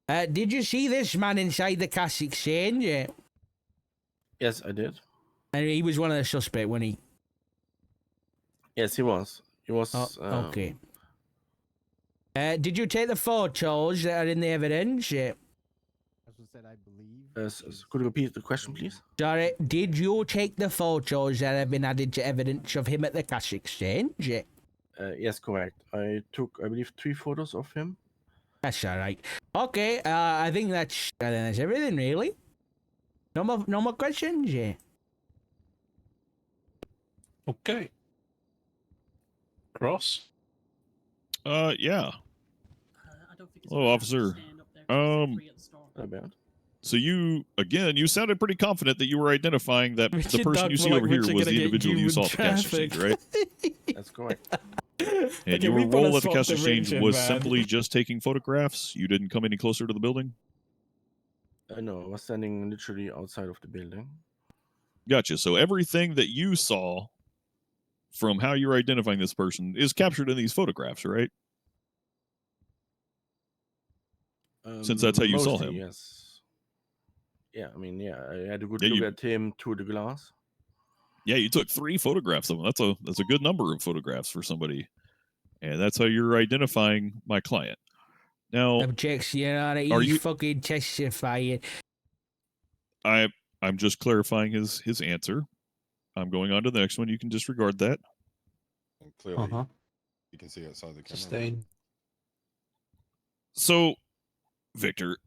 [SPEAKER 3] Did you see this man inside the cash exchange?
[SPEAKER 7] Yes, I did.
[SPEAKER 3] And he was one of the suspects, wasn't he?
[SPEAKER 7] Yes, he was. He was.
[SPEAKER 3] Okay. Did you take the photos that are in the evidence?
[SPEAKER 8] Said, I believe.
[SPEAKER 7] Could you repeat the question, please?
[SPEAKER 3] Sorry, did you take the photos that have been added to evidence of him at the cash exchange?
[SPEAKER 7] Yes, correct. I took, I believe, 3 photos of him.
[SPEAKER 3] That's all right. Okay, I think that's everything, really. No more questions, yeah.
[SPEAKER 5] Okay. Cross.
[SPEAKER 6] Yeah.
[SPEAKER 2] I don't think it's
[SPEAKER 6] Hello,
[SPEAKER 2] allowed to
[SPEAKER 6] officer.
[SPEAKER 2] stand up there 'cause it's free at the store.
[SPEAKER 7] Not bad.
[SPEAKER 6] So you sounded pretty confident that you were identifying that the
[SPEAKER 3] Richard
[SPEAKER 6] person you
[SPEAKER 3] Dog
[SPEAKER 6] see
[SPEAKER 3] were like,
[SPEAKER 6] over here
[SPEAKER 3] "Richard
[SPEAKER 6] was
[SPEAKER 3] gonna
[SPEAKER 6] the
[SPEAKER 3] get
[SPEAKER 6] individual you
[SPEAKER 3] you
[SPEAKER 6] saw
[SPEAKER 3] in
[SPEAKER 6] at the cash exchange,
[SPEAKER 3] traffic."
[SPEAKER 6] right?
[SPEAKER 7] That's correct.
[SPEAKER 6] And
[SPEAKER 3] Okay,
[SPEAKER 6] your
[SPEAKER 3] we put a
[SPEAKER 6] role at the
[SPEAKER 3] swap
[SPEAKER 6] cash
[SPEAKER 3] to
[SPEAKER 6] exchange
[SPEAKER 3] Richard,
[SPEAKER 6] was
[SPEAKER 3] man.
[SPEAKER 6] simply just taking photographs. You didn't come any closer to the building.
[SPEAKER 7] No, I was standing literally outside of the building.
[SPEAKER 6] Gotcha. So everything that you saw from how you're identifying this person is captured in these photographs, right? Since that's how you saw
[SPEAKER 7] Mostly,
[SPEAKER 6] him.
[SPEAKER 7] yes. Yeah, I mean, yeah, I had a good
[SPEAKER 6] Yeah,
[SPEAKER 7] look
[SPEAKER 6] you-
[SPEAKER 7] at him through the glass.
[SPEAKER 6] Yeah, you took 3 photographs of him. That's a good number of photographs for somebody. And that's how you're identifying my client. Now,
[SPEAKER 3] Objection, Your Honor.
[SPEAKER 6] Are
[SPEAKER 3] He's
[SPEAKER 6] you-
[SPEAKER 3] fucking testifying.
[SPEAKER 6] I'm just clarifying his answer. I'm going on to the next one. You can disregard that.
[SPEAKER 1] And clearly,
[SPEAKER 5] Uh-huh.
[SPEAKER 1] you can see outside the camera.
[SPEAKER 5] Sustain.
[SPEAKER 6] So, Victor,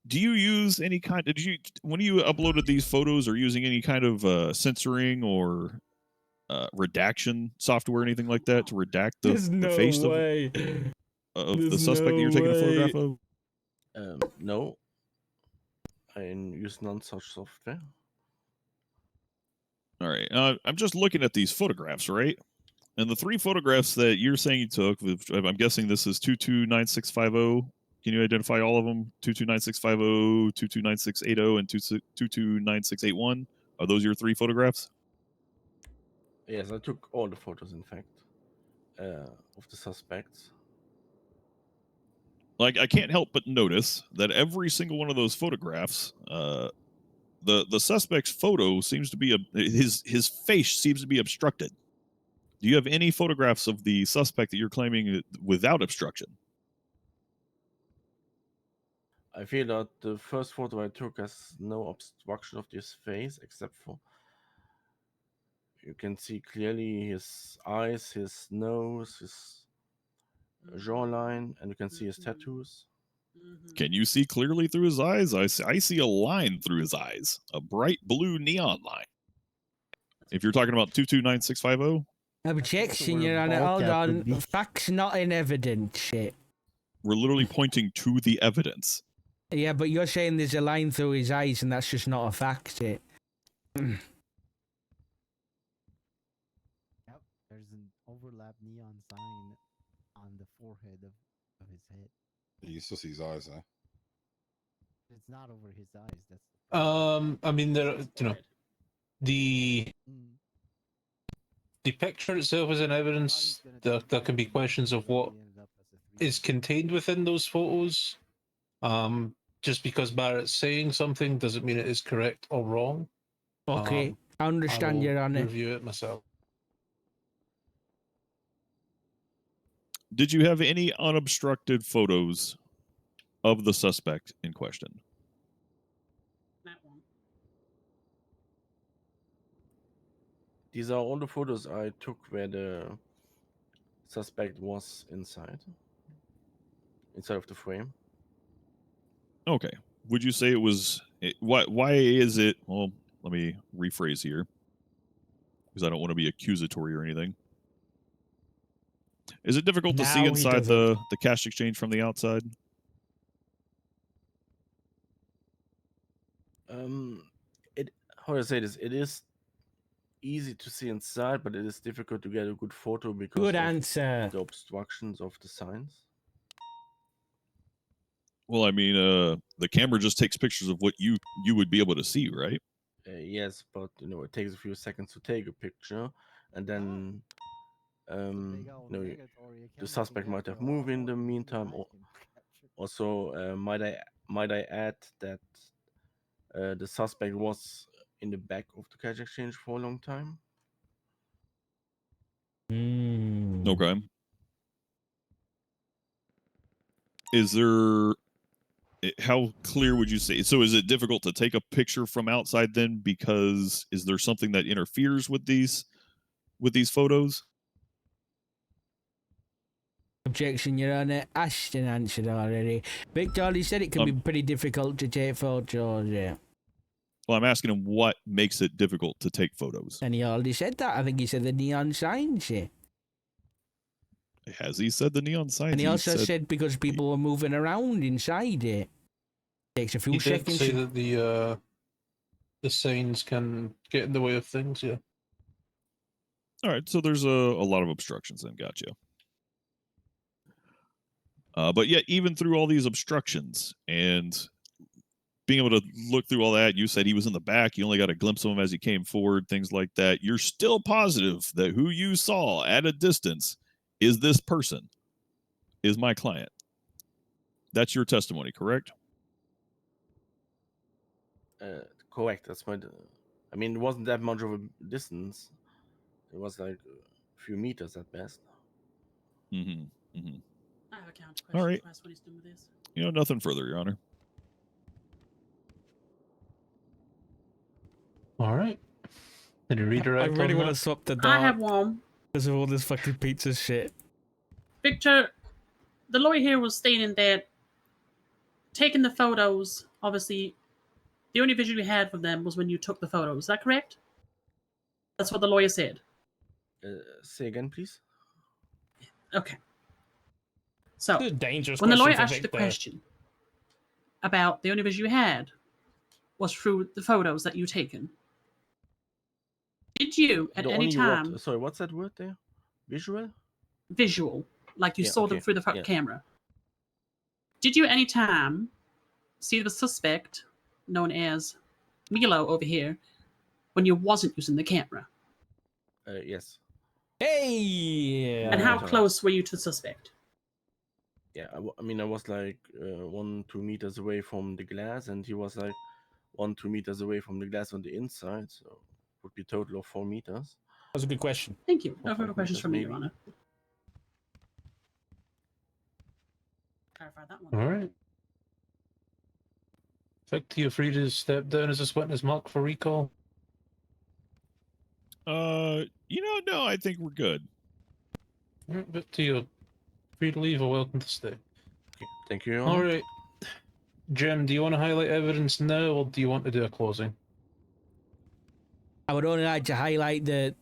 [SPEAKER 6] do you use any kind? Did you when you uploaded these photos, or using any kind of censoring or redaction software, or anything like that, to redact the face of the suspect that you're taking a photograph of?
[SPEAKER 7] No, I use none such software.
[SPEAKER 6] All right. I'm just looking at these photographs, right? And the 3 photographs that you're saying you took, I'm guessing this is 229650. Can you identify all of them? 229650, 229680, and 229681. Are those your 3 photographs?
[SPEAKER 7] Yes, I took all the photos, in fact, of the suspects.
[SPEAKER 6] Like, I can't help but notice that every single one of those photographs, the suspect's photo seems to be his face seems to be obstructed. Do you have any photographs of the suspect that you're claiming without obstruction?
[SPEAKER 7] I feel that the first photo I took has no obstruction of this face, except for you can see clearly his eyes, his nose, his jawline, and you can see his tattoos.
[SPEAKER 6] Can you see clearly through his eyes? I see a line through his eyes, a bright blue neon line. If you're talking about 229650,
[SPEAKER 3] Objection, Your Honor. Hold on. Facts not in evidence.
[SPEAKER 6] we're literally pointing to the evidence.
[SPEAKER 3] Yeah, but you're saying there's a line through his eyes, and that's just not a fact.
[SPEAKER 8] Yep, there's an overlap neon sign on the forehead of his head.
[SPEAKER 1] You still see his eyes, though.
[SPEAKER 8] It's not over his eyes. That's the
[SPEAKER 5] I mean, there, you know, the picture itself is an evidence. There can be questions of what is contained within those photos. Just because Barrett's saying something doesn't mean it is correct or wrong.
[SPEAKER 3] Okay, I understand,
[SPEAKER 5] will
[SPEAKER 3] Your Honor.
[SPEAKER 5] review it myself.
[SPEAKER 6] Did you have any unobstructed photos of the suspect in question?
[SPEAKER 2] That one.
[SPEAKER 7] These are all the photos I took where the suspect was inside. inside of the frame.
[SPEAKER 6] Okay. Would you say it was why is it, well, let me rephrase here because I don't want to be accusatory or anything. Is it difficult to see
[SPEAKER 3] Now he
[SPEAKER 6] inside
[SPEAKER 3] doesn't.
[SPEAKER 6] the cash exchange from the outside?
[SPEAKER 7] How do I say this? It is easy to see inside, but it is difficult to get a good photo because
[SPEAKER 3] Good
[SPEAKER 7] of
[SPEAKER 3] answer.
[SPEAKER 7] the obstructions of the signs.
[SPEAKER 6] Well, I mean, the camera just takes pictures of what you would be able to see, right?
[SPEAKER 7] Yes, but it takes a few seconds to take a picture, and then the suspect might have moved in the meantime. Also, might I add that the suspect was in the back of the cash exchange for a long time.
[SPEAKER 6] Okay. Is there, how clear would you say? So is it difficult to take a picture from outside then because is there something that interferes with these photos?
[SPEAKER 3] Objection, Your Honor. Ashton answered already. Victor, he said it can be pretty difficult to take photos, yeah.
[SPEAKER 6] Well, I'm asking him what makes it difficult to take photos.
[SPEAKER 3] And he already said that. I think he said the neon signs, yeah.
[SPEAKER 6] Has he said the neon signs?
[SPEAKER 3] And he also said because people were moving around inside it. Takes a few
[SPEAKER 5] He did
[SPEAKER 3] seconds.
[SPEAKER 5] say that the signs can get in the way of things, yeah.
[SPEAKER 6] All right, so there's a lot of obstructions then. Gotcha. But yet, even through all these obstructions and being able to look through all that, you said he was in the back. You only got a glimpse of him as he came forward, things like that. You're still positive that who you saw at a distance is this person, is my client. That's your testimony, correct?
[SPEAKER 7] Correct. That's my. I mean, it wasn't that much of a distance. It was like a few meters at best.
[SPEAKER 6] Mm-hmm. Mm-hmm.
[SPEAKER 2] I have a counter question.
[SPEAKER 6] All right.
[SPEAKER 2] To ask what he's doing with this.
[SPEAKER 6] Nothing further, Your Honor.
[SPEAKER 5] All right. Did you redirect?
[SPEAKER 3] I really want to swap the
[SPEAKER 2] I
[SPEAKER 3] dog
[SPEAKER 2] have one.
[SPEAKER 3] because of all this fucking pizza shit.
[SPEAKER 2] Victor, the lawyer here was stating that taking the photos, obviously, the only visual you had of them was when you took the photos. Is that correct? That's what the lawyer said.
[SPEAKER 7] Say again, please.
[SPEAKER 2] Okay. So,
[SPEAKER 9] This is a dangerous
[SPEAKER 2] when the lawyer
[SPEAKER 9] question for
[SPEAKER 2] asked you the
[SPEAKER 9] Victor.
[SPEAKER 2] question about the only visual you had was through the photos that you taken, did you at any time
[SPEAKER 7] Sorry, what's that word there? Visual?
[SPEAKER 2] visual, like you
[SPEAKER 7] Yeah,
[SPEAKER 2] saw them
[SPEAKER 7] okay,
[SPEAKER 2] through the
[SPEAKER 7] yeah.
[SPEAKER 2] camera? Did you at any time see the suspect, known as Milo over here, when you wasn't using the camera?
[SPEAKER 7] Yes.
[SPEAKER 3] Hey!
[SPEAKER 2] And how
[SPEAKER 7] time.
[SPEAKER 2] close were you to the suspect?
[SPEAKER 7] Yeah, I mean, I was like 1-2 meters away from the glass, and he was like 1-2 meters away from the glass on the inside, so it would be a total of 4 meters.
[SPEAKER 9] That was a good question.
[SPEAKER 2] Thank you. No
[SPEAKER 7] Or
[SPEAKER 2] further
[SPEAKER 7] 5
[SPEAKER 2] questions
[SPEAKER 7] meters,
[SPEAKER 2] from me, Your
[SPEAKER 7] maybe.
[SPEAKER 2] Honor. Clarify that one.
[SPEAKER 5] All right. Victor, you're free to step down as a witness mark for recall.
[SPEAKER 6] No, I think we're good.
[SPEAKER 5] All right, Victor, you're free to leave or welcome to stay.
[SPEAKER 7] Okay, thank you, Your
[SPEAKER 5] All
[SPEAKER 7] Honor.
[SPEAKER 5] right. Jim, do you want to highlight evidence now, or do you want to do a closing?
[SPEAKER 3] I would only like to highlight the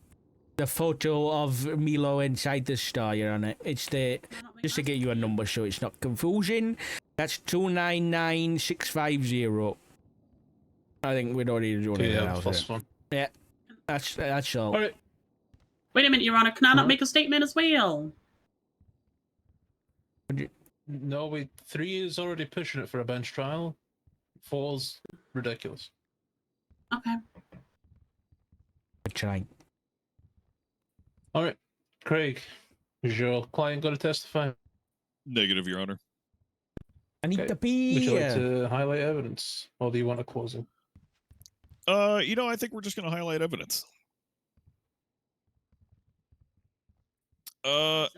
[SPEAKER 3] photo of Milo inside the store, Your Honor. It's just to get you a number so it's not confusing. That's 299650. I think we'd already do
[SPEAKER 5] Okay,
[SPEAKER 3] anything
[SPEAKER 5] yeah,
[SPEAKER 3] else.
[SPEAKER 5] plus one.
[SPEAKER 3] Yeah, that's all.
[SPEAKER 5] All right.
[SPEAKER 2] Wait a minute, Your Honor. Can I not
[SPEAKER 5] Huh?
[SPEAKER 2] make a statement as well?
[SPEAKER 5] No, wait. 3 is already pushing it for a bench trial. 4's ridiculous.
[SPEAKER 2] Okay.
[SPEAKER 3] Trying.
[SPEAKER 5] All right, Craig, is your client going to testify?
[SPEAKER 6] Negative, Your Honor.
[SPEAKER 3] I need
[SPEAKER 5] Okay.
[SPEAKER 3] to pee.
[SPEAKER 5] Would you like to highlight evidence, or do you want a closing?
[SPEAKER 6] I think we're just going to highlight evidence. I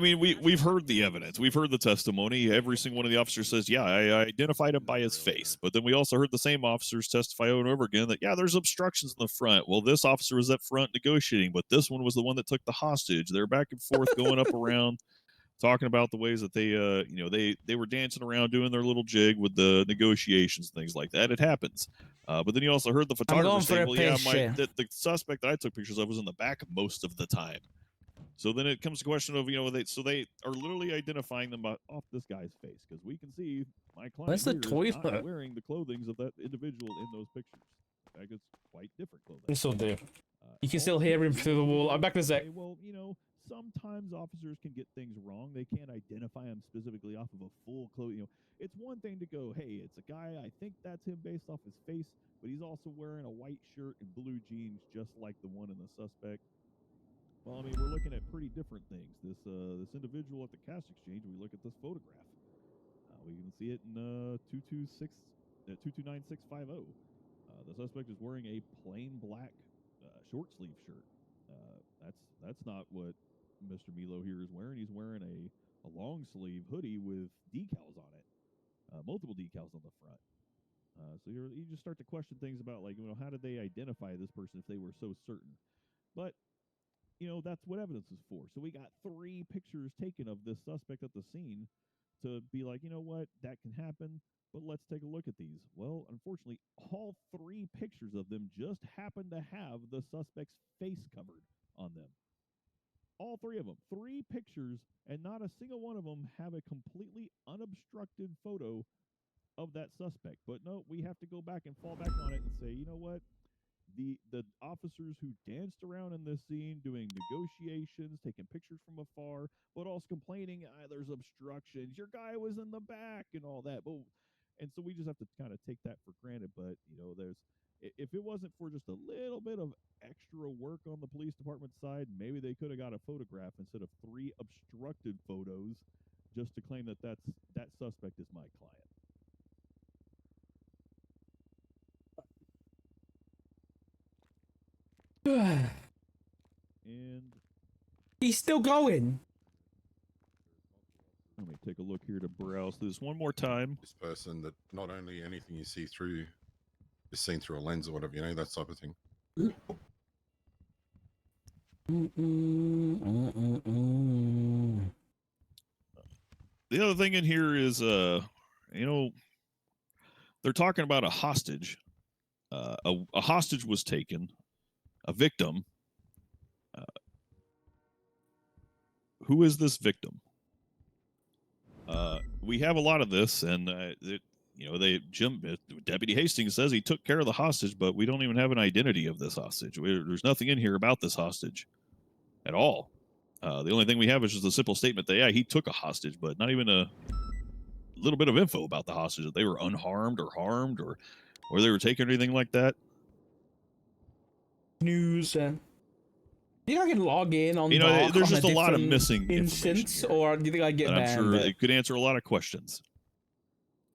[SPEAKER 6] mean, we've heard the evidence. We've heard the testimony. Every single one of the officers says, yeah, I identified him by his face. But then we also heard the same officers testify over and over again that, yeah, there's obstructions in the front. Well, this officer was up front negotiating, but this one was the one that took the hostage. They're back and forth going up around. talking about the ways that they, you know, they were dancing around doing their little jig with the negotiations, things like that. It happens. But then you also heard the photographer say, well, yeah, the suspect that I took pictures of was in the back most of the time. So then it comes to question of, you know, they are literally identifying them off this guy's face, because we can see my client
[SPEAKER 3] That's the
[SPEAKER 6] here is not
[SPEAKER 3] toilet.
[SPEAKER 6] wearing the clothing of that individual in those pictures. In fact, it's quite different clothing.
[SPEAKER 10] It's still there. You can still hear him through the wall. I'm back in a sec.
[SPEAKER 6] Well, you know, sometimes officers can get things wrong. They can't identify him specifically off of a full clothing. You know, it's one thing to go, hey, it's a guy, I think that's him based off his face, but he's also wearing a white shirt and blue jeans just like the one in the suspect. Well, I mean, we're looking at pretty different things. This individual at the cash exchange, we look at this photograph. We can see it in 229650. The suspect is wearing a plain black short sleeve shirt. That's not what Mr. Milo here is wearing. He's wearing a long sleeve hoodie with decals on it, multiple decals on the front. So you just start to question things about, like, you know, how did they identify this person if they were so certain? But you know, that's what evidence is for. So we got 3 pictures taken of this suspect at the scene to be like, you know what, that can happen, but let's take a look at these. Well, unfortunately, all 3 pictures of them just happen to have the suspect's face covered on them. All 3 of them. 3 pictures, and not a single one of them have a completely unobstructed photo of that suspect. But no, we have to go back and fall back on it and say, you know what? The officers who danced around in this scene doing negotiations, taking pictures from afar, but also complaining, there's obstructions, your guy was in the back and all that. But, and so we just have to kind of take that for granted. But, you know, if it wasn't for just a little bit of extra work on the police department side, maybe they could have got a photograph instead of 3 obstructed photos just to claim that that suspect is my client.
[SPEAKER 3] And he's still going.
[SPEAKER 6] Let me take a look here to browse this one more time.
[SPEAKER 1] This person that not only anything you see through is seen through a lens or whatever, you know, that type of thing.
[SPEAKER 6] The other thing in here is, you know, they're talking about a hostage. A hostage was taken, a victim. Who is this victim? We have a lot of this, and you know, Deputy Hastings says he took care of the hostage, but we don't even have an identity of this hostage. There's nothing in here about this hostage at all. The only thing we have is just a simple statement that, yeah, he took a hostage, but not even a little bit of info about the hostage, that they were unharmed or harmed or they were taken or anything like that.
[SPEAKER 3] News. You think I can log in on,
[SPEAKER 6] you know, there's just a lot of
[SPEAKER 3] different
[SPEAKER 6] missing
[SPEAKER 3] instance, or do you think I get
[SPEAKER 6] and I'm
[SPEAKER 3] banned?
[SPEAKER 6] sure it could answer a lot of questions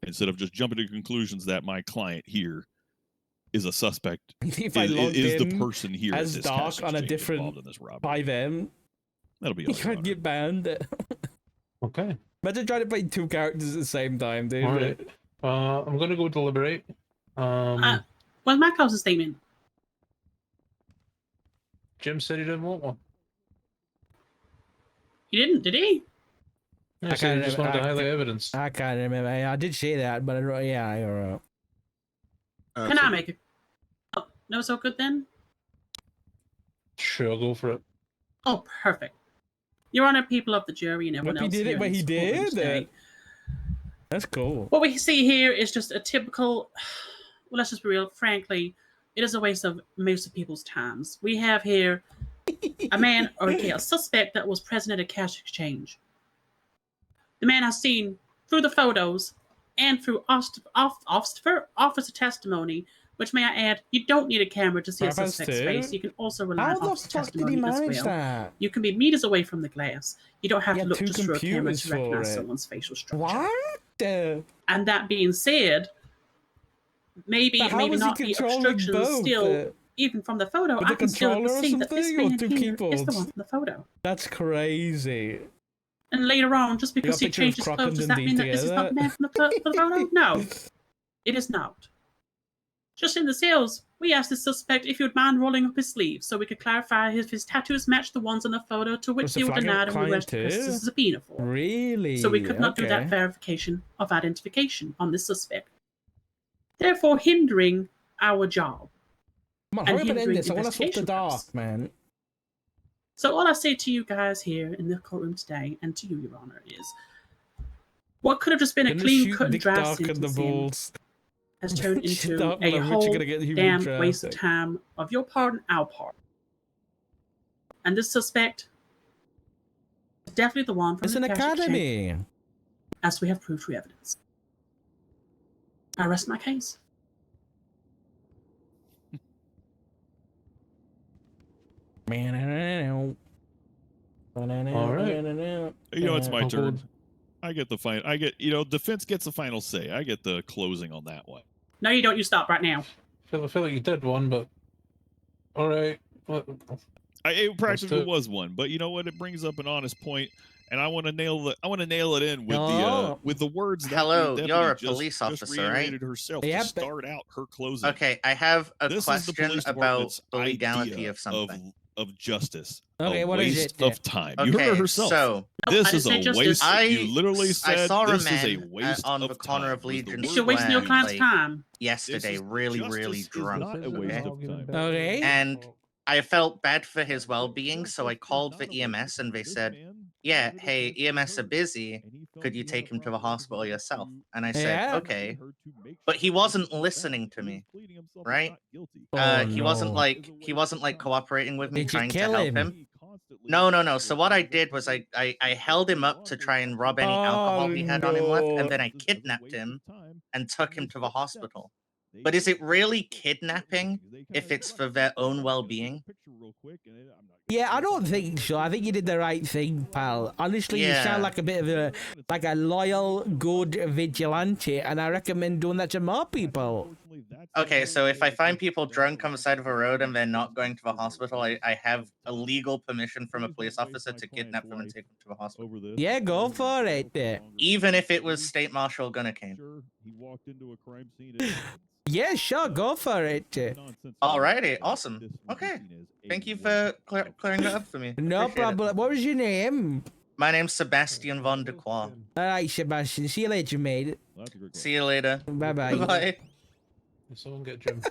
[SPEAKER 6] instead of just jumping to conclusions that my client here is a suspect.
[SPEAKER 3] If I logged
[SPEAKER 6] is
[SPEAKER 3] in
[SPEAKER 6] the person here
[SPEAKER 3] as
[SPEAKER 6] at this
[SPEAKER 3] dark
[SPEAKER 6] cash
[SPEAKER 3] on a
[SPEAKER 6] exchange
[SPEAKER 3] different
[SPEAKER 6] involved in this robbery.
[SPEAKER 3] by them,
[SPEAKER 6] That'll be
[SPEAKER 3] you can't get banned.
[SPEAKER 5] Okay.
[SPEAKER 3] Imagine trying to play 2 characters at the same time, dude.
[SPEAKER 5] All right. I'm gonna go deliberate.
[SPEAKER 2] Well, my closing statement.
[SPEAKER 5] Jim said he didn't want one.
[SPEAKER 2] He didn't, did he?
[SPEAKER 5] Yeah, so he just wanted to highlight evidence.
[SPEAKER 3] I can't remember. I did say that, but yeah, you're right.
[SPEAKER 2] Can I make it? Oh, no, so good then?
[SPEAKER 5] Sure, go for it.
[SPEAKER 2] Oh, perfect. Your Honor, people of the jury and everyone
[SPEAKER 3] But he
[SPEAKER 2] else.
[SPEAKER 3] did
[SPEAKER 2] here
[SPEAKER 3] it, but
[SPEAKER 2] in
[SPEAKER 3] he
[SPEAKER 2] this courtroom
[SPEAKER 3] did
[SPEAKER 2] today.
[SPEAKER 3] it. That's cool.
[SPEAKER 2] What we see here is just a typical, well, let's just be real, frankly, it is a waste of most of people's times. We have here a man, or a suspect that was present at a cash exchange. The man has seen through the photos and through officer testimony, which, may I add, you don't need a camera to see a suspect's face. You can also rely on officer testimony as well.
[SPEAKER 3] That?
[SPEAKER 2] You can be meters away from the glass. You don't have to look
[SPEAKER 3] 2
[SPEAKER 2] just through a camera
[SPEAKER 3] computers
[SPEAKER 2] to
[SPEAKER 3] for
[SPEAKER 2] recognize
[SPEAKER 3] it.
[SPEAKER 2] someone's facial structure.
[SPEAKER 3] What?
[SPEAKER 2] And that being said, maybe
[SPEAKER 3] But how
[SPEAKER 2] maybe
[SPEAKER 3] was he
[SPEAKER 2] not be
[SPEAKER 3] controlling
[SPEAKER 2] obstructions
[SPEAKER 3] both?
[SPEAKER 2] still, even from the photo,
[SPEAKER 3] With
[SPEAKER 2] I
[SPEAKER 3] the
[SPEAKER 2] can still
[SPEAKER 3] controller or
[SPEAKER 2] see that this
[SPEAKER 3] something, or
[SPEAKER 2] man
[SPEAKER 3] 2
[SPEAKER 2] here is the
[SPEAKER 3] keyboards?
[SPEAKER 2] one from the photo.
[SPEAKER 3] That's crazy.
[SPEAKER 2] And later on, just because he
[SPEAKER 3] picture of
[SPEAKER 2] changed his
[SPEAKER 3] Croc
[SPEAKER 2] clothes,
[SPEAKER 3] and
[SPEAKER 2] does that
[SPEAKER 3] Dundee
[SPEAKER 2] mean that this is not the man from the photo? No, it is not. Just in the sales, we asked the suspect if he would mind rolling up his sleeves so we could clarify if his tattoos matched the ones on the photo, to which
[SPEAKER 3] Was the
[SPEAKER 2] he
[SPEAKER 3] flag
[SPEAKER 2] denied and we
[SPEAKER 3] client
[SPEAKER 2] requested
[SPEAKER 3] too?
[SPEAKER 2] a subpoena for.
[SPEAKER 3] Really?
[SPEAKER 2] So we could not do that
[SPEAKER 3] Okay.
[SPEAKER 2] verification of identification on this suspect, therefore hindering our job.
[SPEAKER 3] Come on,
[SPEAKER 2] and
[SPEAKER 3] hurry up and end
[SPEAKER 2] hindering
[SPEAKER 3] this. I want to flip the
[SPEAKER 2] investigation
[SPEAKER 3] dark,
[SPEAKER 2] process.
[SPEAKER 3] man.
[SPEAKER 2] So all I say to you guys here in the courtroom today, and to you, Your Honor, is what could have just been a
[SPEAKER 3] Gonna
[SPEAKER 2] clean
[SPEAKER 3] shoot
[SPEAKER 2] cut and
[SPEAKER 3] Dick
[SPEAKER 2] dry
[SPEAKER 3] Dark in the
[SPEAKER 2] sentencing
[SPEAKER 3] balls.
[SPEAKER 2] has turned
[SPEAKER 3] Shut
[SPEAKER 2] into
[SPEAKER 3] up,
[SPEAKER 2] a
[SPEAKER 3] man, Richard
[SPEAKER 2] whole
[SPEAKER 3] gonna get human
[SPEAKER 2] damn waste of
[SPEAKER 3] traffic.
[SPEAKER 2] time of your part and our part. And this suspect is definitely the one from
[SPEAKER 3] It's
[SPEAKER 2] the
[SPEAKER 3] an
[SPEAKER 2] cash exchange,
[SPEAKER 3] academy.
[SPEAKER 2] as we have proved through evidence. I rest my case.
[SPEAKER 5] All right.
[SPEAKER 6] You know, it's my
[SPEAKER 5] I'll go-
[SPEAKER 6] turn. I get the final. I get, defense gets the final say. I get the closing on that one.
[SPEAKER 2] No, you don't. You stop right now.
[SPEAKER 5] I feel like you did one, but all right.
[SPEAKER 6] It practically
[SPEAKER 5] do-
[SPEAKER 6] was one, but you know what? It brings up an honest point, and I want to nail it in with
[SPEAKER 3] Oh.
[SPEAKER 6] the words that
[SPEAKER 11] Hello,
[SPEAKER 6] the
[SPEAKER 11] you're a
[SPEAKER 6] deputy
[SPEAKER 11] police
[SPEAKER 6] just
[SPEAKER 11] officer, right?
[SPEAKER 6] reiterated herself
[SPEAKER 3] Yep.
[SPEAKER 6] to start out her closing.
[SPEAKER 11] Okay, I have a
[SPEAKER 6] This is the
[SPEAKER 11] question
[SPEAKER 6] police
[SPEAKER 11] about
[SPEAKER 6] department's
[SPEAKER 11] the legality
[SPEAKER 6] idea
[SPEAKER 11] of something.
[SPEAKER 6] of justice.
[SPEAKER 3] Okay,
[SPEAKER 6] a
[SPEAKER 3] what is
[SPEAKER 6] waste
[SPEAKER 3] it?
[SPEAKER 6] of time. You heard her
[SPEAKER 11] Okay,
[SPEAKER 6] herself.
[SPEAKER 11] so
[SPEAKER 2] Nope,
[SPEAKER 6] This
[SPEAKER 2] I didn't
[SPEAKER 6] is
[SPEAKER 2] say
[SPEAKER 6] a
[SPEAKER 2] justice.
[SPEAKER 6] waste. You literally
[SPEAKER 11] I
[SPEAKER 6] said
[SPEAKER 11] saw a
[SPEAKER 6] this is a
[SPEAKER 11] man
[SPEAKER 6] waste
[SPEAKER 11] on
[SPEAKER 6] of
[SPEAKER 11] the corner
[SPEAKER 6] time.
[SPEAKER 11] of
[SPEAKER 6] was the
[SPEAKER 11] Legion
[SPEAKER 6] word
[SPEAKER 2] You're wasting your
[SPEAKER 11] Square,
[SPEAKER 2] client's
[SPEAKER 11] like,
[SPEAKER 2] time.
[SPEAKER 11] yesterday,
[SPEAKER 6] This is-
[SPEAKER 11] really
[SPEAKER 6] justice is
[SPEAKER 11] drunk.
[SPEAKER 6] not a waste
[SPEAKER 11] okay?
[SPEAKER 6] of time.
[SPEAKER 3] Okay.
[SPEAKER 11] And I felt bad for his well-being, so I called for EMS, and they said, "Yeah, hey, EMS are busy. Could you take him to the hospital yourself?" And I said,
[SPEAKER 3] Yeah.
[SPEAKER 11] "Okay," but he wasn't listening to me, right?
[SPEAKER 3] Oh,
[SPEAKER 11] He wasn't
[SPEAKER 3] no.
[SPEAKER 11] like cooperating with me,
[SPEAKER 3] Did you
[SPEAKER 11] trying to
[SPEAKER 3] kill
[SPEAKER 11] help
[SPEAKER 3] him?
[SPEAKER 11] him. No. So what I did was I held him up to try and rob any alcohol he had on him left, and then I kidnapped him and took him to the hospital. But is it really kidnapping if it's for their own well-being?
[SPEAKER 3] Yeah, I don't think so. I think you did the right thing, pal. Honestly, you
[SPEAKER 11] Yeah.
[SPEAKER 3] sound like a bit of a loyal, good vigilante, and I recommend doing that to more people.
[SPEAKER 11] Okay, so if I find people drunk on the side of a road and they're not going to the hospital, I have a legal permission from a police officer to kidnap them and take them to the hospital.
[SPEAKER 3] Yeah, go for it.
[SPEAKER 11] Even if it was State Marshal Gunnerkane.
[SPEAKER 6] He walked into a crime scene.
[SPEAKER 3] Yeah, sure, go for it.
[SPEAKER 11] Alrighty, awesome. Okay, thank you for clearing that up for me.
[SPEAKER 3] No
[SPEAKER 11] Appreciate it.
[SPEAKER 3] problem. What was your name?
[SPEAKER 11] My name's Sebastian Von de Croix.
[SPEAKER 3] All right, Sebastian. See you later, mate.
[SPEAKER 11] See you later.
[SPEAKER 3] Bye-bye.
[SPEAKER 11] Bye.
[SPEAKER 5] Someone get Jim.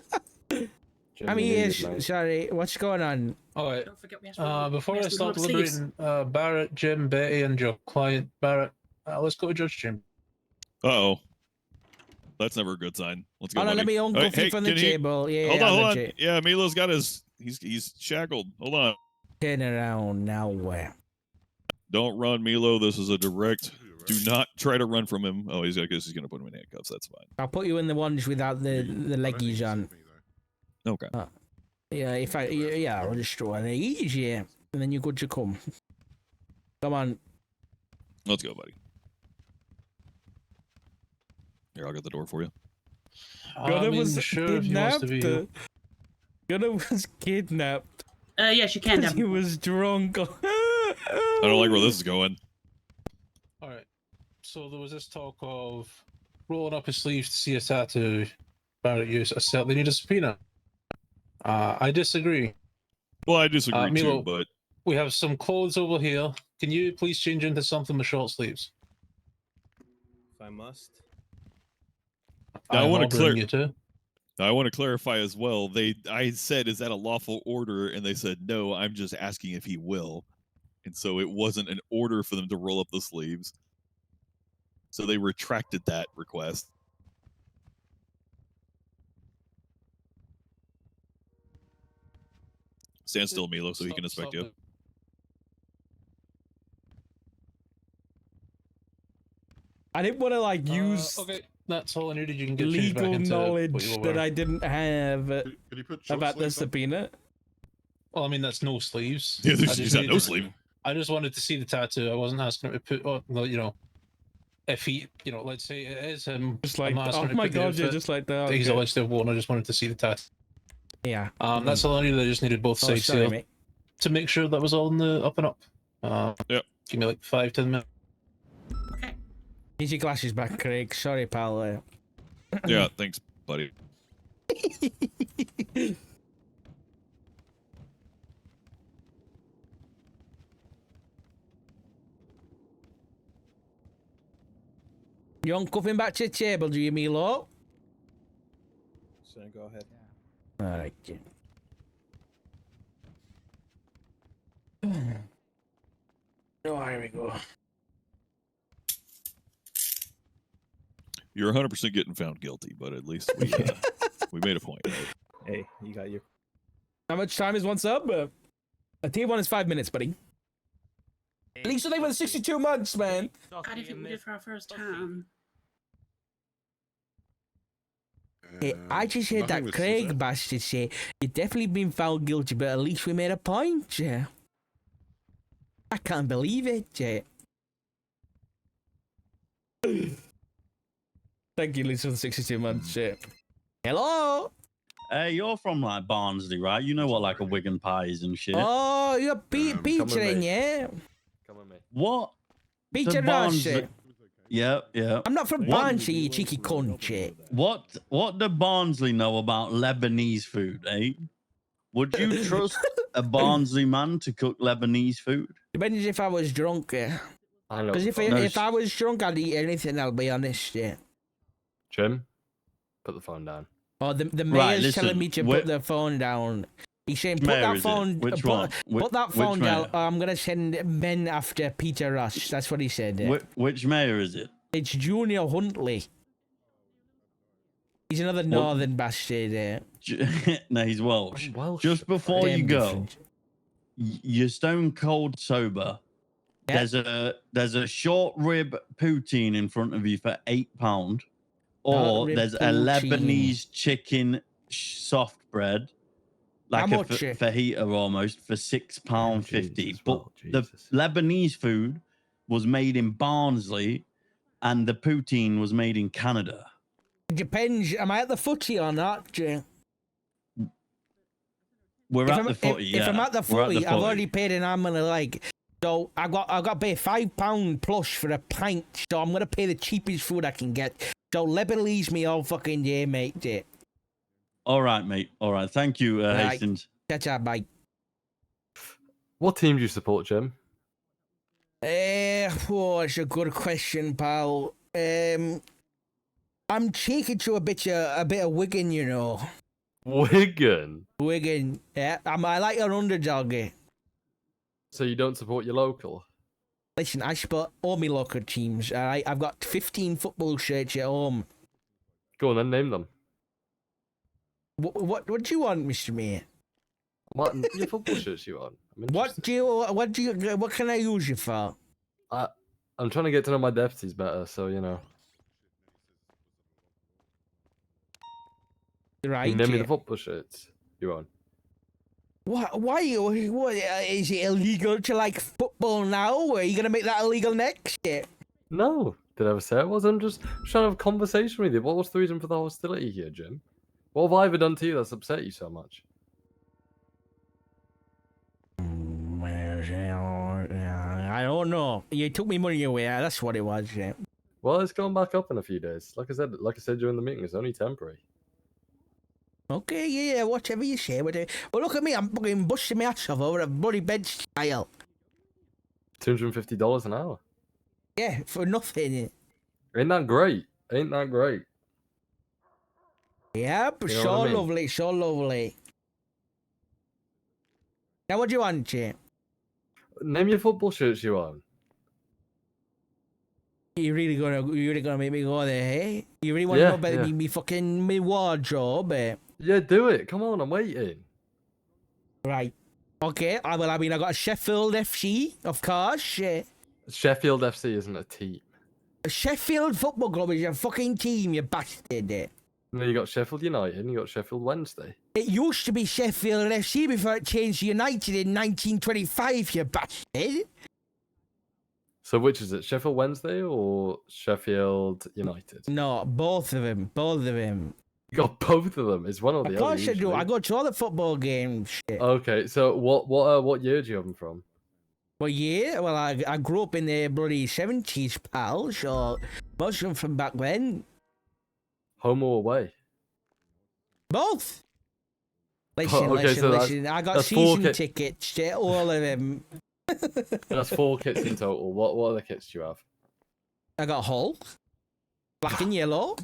[SPEAKER 3] I'm here. Sorry, what's going on?
[SPEAKER 5] All right.
[SPEAKER 2] Don't forget we have to
[SPEAKER 5] Before I
[SPEAKER 2] roll
[SPEAKER 5] start
[SPEAKER 2] up sleeves.
[SPEAKER 5] deliberating, Barrett, Jim, Betty, and your client, Barrett, let's go to Judge Jim.
[SPEAKER 6] Uh-oh. That's never a good sign. Let's go.
[SPEAKER 3] Hold on, let
[SPEAKER 6] buddy.
[SPEAKER 3] me uncuff you from the
[SPEAKER 6] can he-
[SPEAKER 3] table. Yeah,
[SPEAKER 6] Hold
[SPEAKER 3] I
[SPEAKER 6] on, hold
[SPEAKER 3] got
[SPEAKER 6] on.
[SPEAKER 3] you.
[SPEAKER 6] Yeah, Milo's got his. He's shackled. Hold on.
[SPEAKER 3] Turn around now. Where?
[SPEAKER 6] Don't run, Milo. This is a direct. Do not try to run from him. Oh, I guess he's gonna put him in handcuffs. That's fine.
[SPEAKER 3] I'll put you in the ones without the leggies on.
[SPEAKER 6] Okay.
[SPEAKER 3] Yeah, I'll just throw it easy, and then you're good to come. Come on.
[SPEAKER 6] Let's go, buddy. Here, I'll get the door for you.
[SPEAKER 3] Gunnar was
[SPEAKER 5] sure, if he wants to
[SPEAKER 3] kidnapped.
[SPEAKER 5] be.
[SPEAKER 3] Gunnar was kidnapped.
[SPEAKER 2] Yes, you can.
[SPEAKER 3] Because he
[SPEAKER 2] Devin.
[SPEAKER 3] was drunk.
[SPEAKER 6] I don't like where this is going.
[SPEAKER 5] All right. So there was this talk of rolling up his sleeves to see a tattoo. Barrett used a set. They need a subpoena. I disagree.
[SPEAKER 6] Well, I disagree
[SPEAKER 5] Milo,
[SPEAKER 6] too, but
[SPEAKER 5] we have some clothes over here. Can you please change into something with short sleeves?
[SPEAKER 9] If I must.
[SPEAKER 6] Now, I want
[SPEAKER 5] ordering you to.
[SPEAKER 6] I want to clarify as well. I said, "Is that a lawful order?" And they said, "No, I'm just asking if he will." And so it wasn't an order for them to roll up the sleeves. So they retracted that request. Stand still, Milo, so he can inspect you.
[SPEAKER 3] I didn't want to like use
[SPEAKER 5] Okay, that's all I needed. You can get changed back
[SPEAKER 3] legal
[SPEAKER 5] into what
[SPEAKER 3] knowledge
[SPEAKER 5] you were
[SPEAKER 3] that
[SPEAKER 5] wearing.
[SPEAKER 3] I didn't have
[SPEAKER 1] Could you put short
[SPEAKER 3] about the
[SPEAKER 1] sleeves on?
[SPEAKER 3] subpoena.
[SPEAKER 5] Well, I mean, that's no sleeves.
[SPEAKER 6] Yeah,
[SPEAKER 5] I
[SPEAKER 6] he's
[SPEAKER 5] just
[SPEAKER 6] got no
[SPEAKER 5] needed-
[SPEAKER 6] sleeve.
[SPEAKER 5] I just wanted to see the tattoo. I wasn't asking him to put, if he, let's say it is him.
[SPEAKER 3] Just
[SPEAKER 5] I'm
[SPEAKER 3] like,
[SPEAKER 5] not asking
[SPEAKER 3] oh
[SPEAKER 5] him to
[SPEAKER 3] my
[SPEAKER 5] put the
[SPEAKER 3] god, yeah,
[SPEAKER 5] outfit
[SPEAKER 3] just like that.
[SPEAKER 5] that he's
[SPEAKER 3] okay.
[SPEAKER 5] alleged to have worn. I just wanted to see the tattoo.
[SPEAKER 3] Yeah.
[SPEAKER 5] That's all I needed. I just needed both
[SPEAKER 3] Oh,
[SPEAKER 5] sides
[SPEAKER 3] sorry,
[SPEAKER 5] sealed
[SPEAKER 3] mate.
[SPEAKER 5] to make sure that was all in the up and up.
[SPEAKER 6] Yep.
[SPEAKER 5] Give me like 5-10 minutes.
[SPEAKER 3] Here's your glasses back, Craig. Sorry, pal.
[SPEAKER 6] Yeah, thanks, buddy.
[SPEAKER 3] You coming back to the table, do you, Milo?
[SPEAKER 9] So go ahead.
[SPEAKER 3] All right. Oh, here we go.
[SPEAKER 6] You're 100% getting found guilty, but at least we made a point. Right?
[SPEAKER 9] Hey, you got your.
[SPEAKER 10] How much time is one sub? A tier 1 is 5 minutes, buddy. At least they were 62 months, man.
[SPEAKER 2] How do you think we did for our first time?
[SPEAKER 3] Hey, I just heard
[SPEAKER 1] nothing
[SPEAKER 3] that
[SPEAKER 1] was
[SPEAKER 3] Craig
[SPEAKER 1] said.
[SPEAKER 3] bastard say you've definitely been found guilty, but at least we made a point. I can't believe it.
[SPEAKER 10] Thank you, Lisa, for the 62 months.
[SPEAKER 3] Hello?
[SPEAKER 12] Hey, you're from like Barnsley, right? You know what like a Wigan pie is and shit.
[SPEAKER 3] Oh, you're Peter then, yeah?
[SPEAKER 4] Come with me.
[SPEAKER 12] What?
[SPEAKER 3] Peter
[SPEAKER 12] The
[SPEAKER 3] Rush.
[SPEAKER 12] Barnsley- Yeah, yeah.
[SPEAKER 3] I'm not from
[SPEAKER 12] What-
[SPEAKER 3] Barnsley, you cheeky cunt.
[SPEAKER 12] What do Barnsley know about Lebanese food, eh? Would you trust a Barnsley man to cook Lebanese food?
[SPEAKER 3] Depends if I was drunk.
[SPEAKER 4] I know.
[SPEAKER 3] Because if I was drunk, I'd eat anything, I'll be honest.
[SPEAKER 4] Jim, put the phone down.
[SPEAKER 3] Oh, the
[SPEAKER 12] Right,
[SPEAKER 3] mayor's telling
[SPEAKER 12] listen,
[SPEAKER 3] me to
[SPEAKER 12] where-
[SPEAKER 3] put the phone down. He's saying, put
[SPEAKER 12] Mayor,
[SPEAKER 3] that
[SPEAKER 12] is it?
[SPEAKER 3] phone
[SPEAKER 12] Which
[SPEAKER 3] put,
[SPEAKER 12] one?
[SPEAKER 3] Put that
[SPEAKER 12] Which
[SPEAKER 3] phone down.
[SPEAKER 12] mayor?
[SPEAKER 3] I'm going to send men after Peter Rush. That's what he said.
[SPEAKER 12] Which mayor is it?
[SPEAKER 3] It's Junior Huntley. He's another northern bastard.
[SPEAKER 12] No, he's Welsh.
[SPEAKER 4] I'm Welsh.
[SPEAKER 12] Just before you
[SPEAKER 3] Damn
[SPEAKER 12] go,
[SPEAKER 3] different.
[SPEAKER 12] you're stone cold sober.
[SPEAKER 3] Yeah.
[SPEAKER 12] There's a short rib poutine in front of you for £8,
[SPEAKER 3] Short
[SPEAKER 12] or
[SPEAKER 3] rib
[SPEAKER 12] there's a
[SPEAKER 3] poutine.
[SPEAKER 12] Lebanese chicken soft bread, like
[SPEAKER 3] How
[SPEAKER 12] a
[SPEAKER 3] much?
[SPEAKER 12] fajita almost, for £6.50.
[SPEAKER 4] Jesus,
[SPEAKER 12] But
[SPEAKER 4] well,
[SPEAKER 12] the
[SPEAKER 4] Jesus.
[SPEAKER 12] Lebanese food was made in Barnsley, and the poutine was made in Canada.
[SPEAKER 3] Depends. Am I at the footy or not?
[SPEAKER 12] We're
[SPEAKER 3] If
[SPEAKER 12] at
[SPEAKER 3] I'm,
[SPEAKER 12] the footy,
[SPEAKER 3] if
[SPEAKER 12] yeah.
[SPEAKER 3] I'm at the
[SPEAKER 12] We're at
[SPEAKER 3] footy,
[SPEAKER 12] the
[SPEAKER 3] I've
[SPEAKER 12] footy.
[SPEAKER 3] already paid an arm and a leg. So I got to pay £5 plus for a pint. So I'm gonna pay the cheapest food I can get. So Lebanese me all fucking day, mate.
[SPEAKER 12] All right, mate. All right. Thank you,
[SPEAKER 3] Right.
[SPEAKER 12] Hastings.
[SPEAKER 3] Ta-ta, bye.
[SPEAKER 4] What team do you support, Jim?
[SPEAKER 3] It's a good question, pal. I'm taking to a bit of Wigan, you know.
[SPEAKER 4] Wigan.
[SPEAKER 3] Wigan, yeah. I like an underdog.
[SPEAKER 4] So you don't support your local?
[SPEAKER 3] Listen, I support all my local teams. All right, I've got 15 football shirts at home.
[SPEAKER 4] Go on then, name them.
[SPEAKER 3] What do you want, Mr. Mayor?
[SPEAKER 4] What your football shirts you on? I'm
[SPEAKER 3] What can I use you for?
[SPEAKER 4] I'm trying to get to know my deputies better, so you know.
[SPEAKER 3] Right.
[SPEAKER 4] Name me
[SPEAKER 3] yeah.
[SPEAKER 4] the football shirts you on.
[SPEAKER 3] What? Why? What is it illegal to like football now? Are you gonna make that illegal next?
[SPEAKER 4] No, did I ever say it was? I'm just trying to have a conversation with you. What was the reason for the hostility here, Jim? What have I ever done to you that's upset you so much?
[SPEAKER 3] I don't know. You took me money away. That's what it was. Yeah.
[SPEAKER 4] Well, it's going back up in a few days. Like I said during the meeting, it's only temporary.
[SPEAKER 3] Okay, yeah, whatever you say. Whatever. Well, look at me. I'm fucking busting my ass off over a bloody bed style.
[SPEAKER 4] $250 an hour.
[SPEAKER 3] Yeah, for nothing.
[SPEAKER 4] Ain't that great? Ain't that great?
[SPEAKER 3] Yeah, but
[SPEAKER 4] You know
[SPEAKER 3] so
[SPEAKER 4] what I mean?
[SPEAKER 3] lovely, so lovely. Now, what do you want, Jim?
[SPEAKER 4] Name your football shirts you on.
[SPEAKER 3] You really gonna make me go there, hey? You really want to
[SPEAKER 4] Yeah,
[SPEAKER 3] know about
[SPEAKER 4] yeah.
[SPEAKER 3] me fucking me wardrobe, eh?
[SPEAKER 4] Yeah, do it. Come on, I'm waiting.
[SPEAKER 3] Right. Okay. I got a Sheffield FC, of course.
[SPEAKER 4] Sheffield FC isn't a team.
[SPEAKER 3] A Sheffield Football Club is your fucking team, you bastard.
[SPEAKER 4] No, you got Sheffield United and you got Sheffield Wednesday.
[SPEAKER 3] It used to be Sheffield FC before it changed to United in 1925, you bastard.
[SPEAKER 4] So which is it, Sheffield Wednesday or Sheffield United?
[SPEAKER 3] No, both of them.
[SPEAKER 4] You got both of them. It's one or the
[SPEAKER 3] Of
[SPEAKER 4] other.
[SPEAKER 3] course I do.
[SPEAKER 4] usually.
[SPEAKER 3] I go to all the football games. Shit.
[SPEAKER 4] Okay, so what year do you have them from?
[SPEAKER 3] Well, yeah. Well, I grew up in the bloody 70s, pal. So most of them from back then.
[SPEAKER 4] Home or away?
[SPEAKER 3] Both. Listen,
[SPEAKER 4] okay,
[SPEAKER 3] listen,
[SPEAKER 4] so
[SPEAKER 3] listen. I got
[SPEAKER 4] that's 4
[SPEAKER 3] season tickets to all of them.
[SPEAKER 4] That's 4 kits in total. What other kits do you have?
[SPEAKER 3] I got Hulk, black and yellow.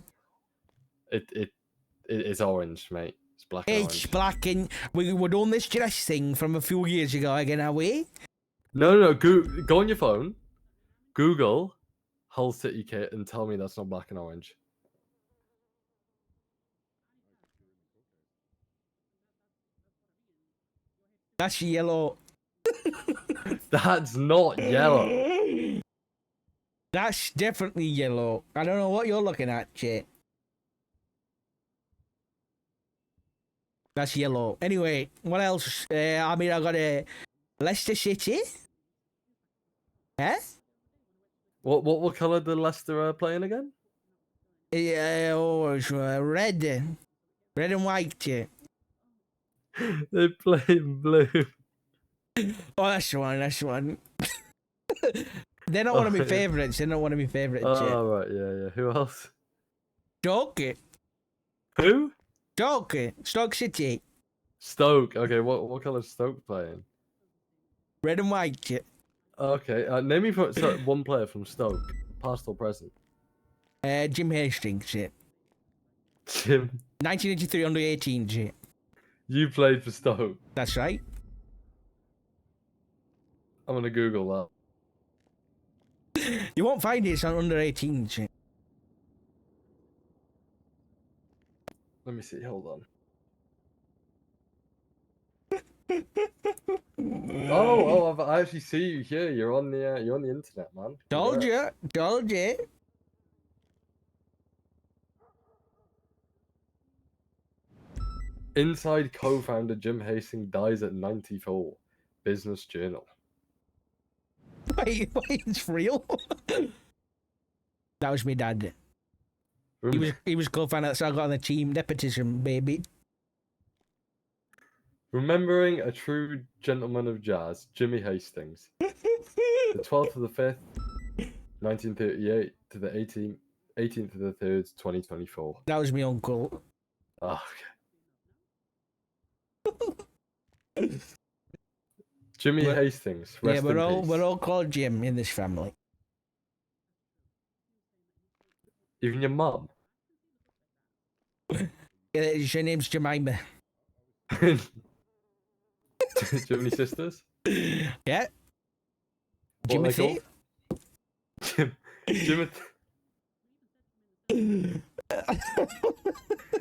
[SPEAKER 4] It's orange, mate. It's black and
[SPEAKER 3] It's
[SPEAKER 4] orange.
[SPEAKER 3] black and we're doing this dress thing from a few years ago again, are we?
[SPEAKER 4] No. Go on your phone. Google Hull City kit and tell me that's not black and orange.
[SPEAKER 3] That's yellow.
[SPEAKER 4] That's not yellow.
[SPEAKER 3] That's definitely yellow. I don't know what you're looking at, Jay. That's yellow. Anyway, what else? I mean, I got a Leicester City. Eh?
[SPEAKER 4] What colour did Leicester playing again?
[SPEAKER 3] Yeah, it's red. Red and white.
[SPEAKER 4] They're playing blue.
[SPEAKER 3] Oh, that's the one. That's the one. They're not one of my
[SPEAKER 4] yeah.
[SPEAKER 3] favourites. They're not one of my favourites.
[SPEAKER 4] Oh, right, yeah. Who else?
[SPEAKER 3] Stoke.
[SPEAKER 4] Who?
[SPEAKER 3] Stoke City.
[SPEAKER 4] Stoke. Okay, what colour is Stoke playing?
[SPEAKER 3] Red and white.
[SPEAKER 4] Okay, name me one player from Stoke, past or present.
[SPEAKER 3] Jim Hastings.
[SPEAKER 4] Jim.
[SPEAKER 3] 1983 under 18.
[SPEAKER 4] You played for Stoke.
[SPEAKER 3] That's right.
[SPEAKER 4] I'm gonna Google
[SPEAKER 3] You won't find it. It's on under 18.
[SPEAKER 4] Let me see. Hold on. I actually see you here. You're on the internet, man.
[SPEAKER 3] Told you.
[SPEAKER 4] Inside co-founder Jim Hastings dies at 94. Business Journal.
[SPEAKER 3] Wait, it's real? That was me dad. He was co-founder, so I got on the team. Nepotism, baby.
[SPEAKER 4] Remembering a true gentleman of jazz, Jimmy Hastings. The 12th of the 5th, 1938 to the 18th of the 3rd, 2024.
[SPEAKER 3] That was my uncle.
[SPEAKER 4] Oh, okay. Jimmy Hastings. Rest in peace.
[SPEAKER 3] We're all called Jim in this family.
[SPEAKER 4] Even your mum.
[SPEAKER 3] Her name's Jemima.
[SPEAKER 4] Do you have any sisters?
[SPEAKER 3] Yeah.
[SPEAKER 4] What are they
[SPEAKER 3] Jimothy.
[SPEAKER 4] called?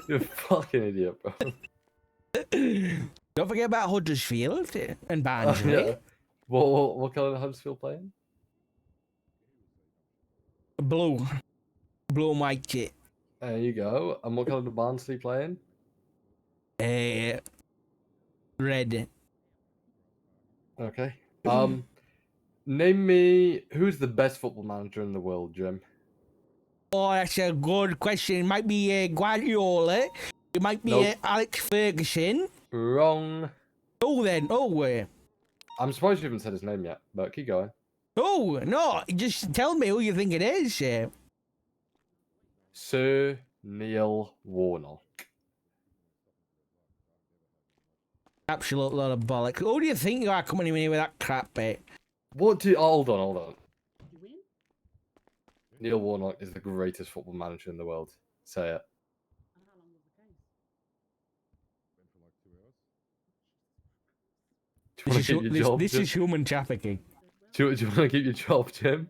[SPEAKER 4] You're a fucking idiot, bro.
[SPEAKER 3] Don't forget about Huddersfield and Barnsley.
[SPEAKER 4] Yeah. What colour is Huddersfield playing?
[SPEAKER 3] Blue and white kit.
[SPEAKER 4] There you go. And what colour is Barnsley playing?
[SPEAKER 3] Red.
[SPEAKER 4] Okay. Name me who's the best football manager in the world, Jim.
[SPEAKER 3] Oh, that's a good question. It might be Guardiola. It might be
[SPEAKER 4] Nope.
[SPEAKER 3] Alex Ferguson.
[SPEAKER 4] Wrong.
[SPEAKER 3] Oh, then.
[SPEAKER 4] I'm surprised you haven't said his name yet, but keep going.
[SPEAKER 3] Oh, no. Just tell me who you think it is.
[SPEAKER 4] Sir Neil Warnock.
[SPEAKER 3] Absolute lot of bollocks. Who do you think you are coming in here with that crap, mate?
[SPEAKER 4] Hold on. Neil Warnock is the greatest football manager in the world. Say it.
[SPEAKER 3] This is human trafficking.
[SPEAKER 4] Do you want to keep your job, Jim?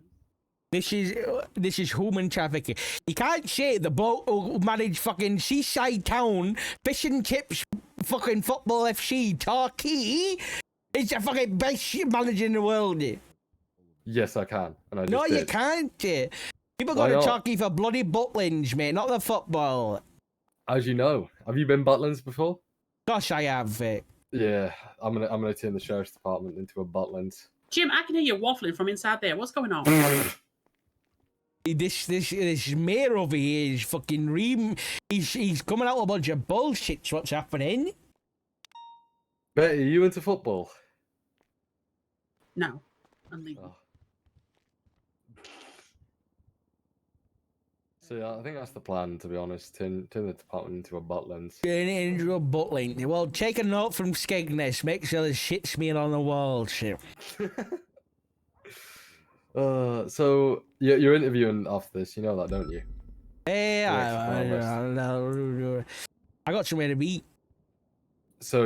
[SPEAKER 3] This is human trafficking. You can't say the bloke who managed fucking Seaside Town, Fish and Chips, fucking Football FC, Torquay, is the fucking best manager in the world.
[SPEAKER 4] Yes, I can. And I just
[SPEAKER 3] No, you
[SPEAKER 4] did.
[SPEAKER 3] can't. People
[SPEAKER 4] Why
[SPEAKER 3] go to
[SPEAKER 4] not?
[SPEAKER 3] Torquay for bloody Butlins, mate, not the football.
[SPEAKER 4] As you know, have you been Butlins before?
[SPEAKER 3] Gosh, I have.
[SPEAKER 4] Yeah, I'm gonna turn the sheriff's department into a Butlins.
[SPEAKER 2] Jim, I can hear you waffling from inside there. What's going on?
[SPEAKER 3] This mayor over here is fucking he's coming out with a bunch of bullshit. What's happening?
[SPEAKER 4] Betty, are you into football?
[SPEAKER 2] No, I'm leaving.
[SPEAKER 4] Oh. So yeah, I think that's the plan. To be honest, turn the department into a Butlins.
[SPEAKER 3] Turn it into a Butling. Well, take a note from Skegness. Make sure the shit's smeared on the wall, shit.
[SPEAKER 4] So you're interviewing after this. You know that, don't you?
[SPEAKER 3] Hey,
[SPEAKER 4] The extra panelist.
[SPEAKER 3] I got somewhere to be.
[SPEAKER 4] So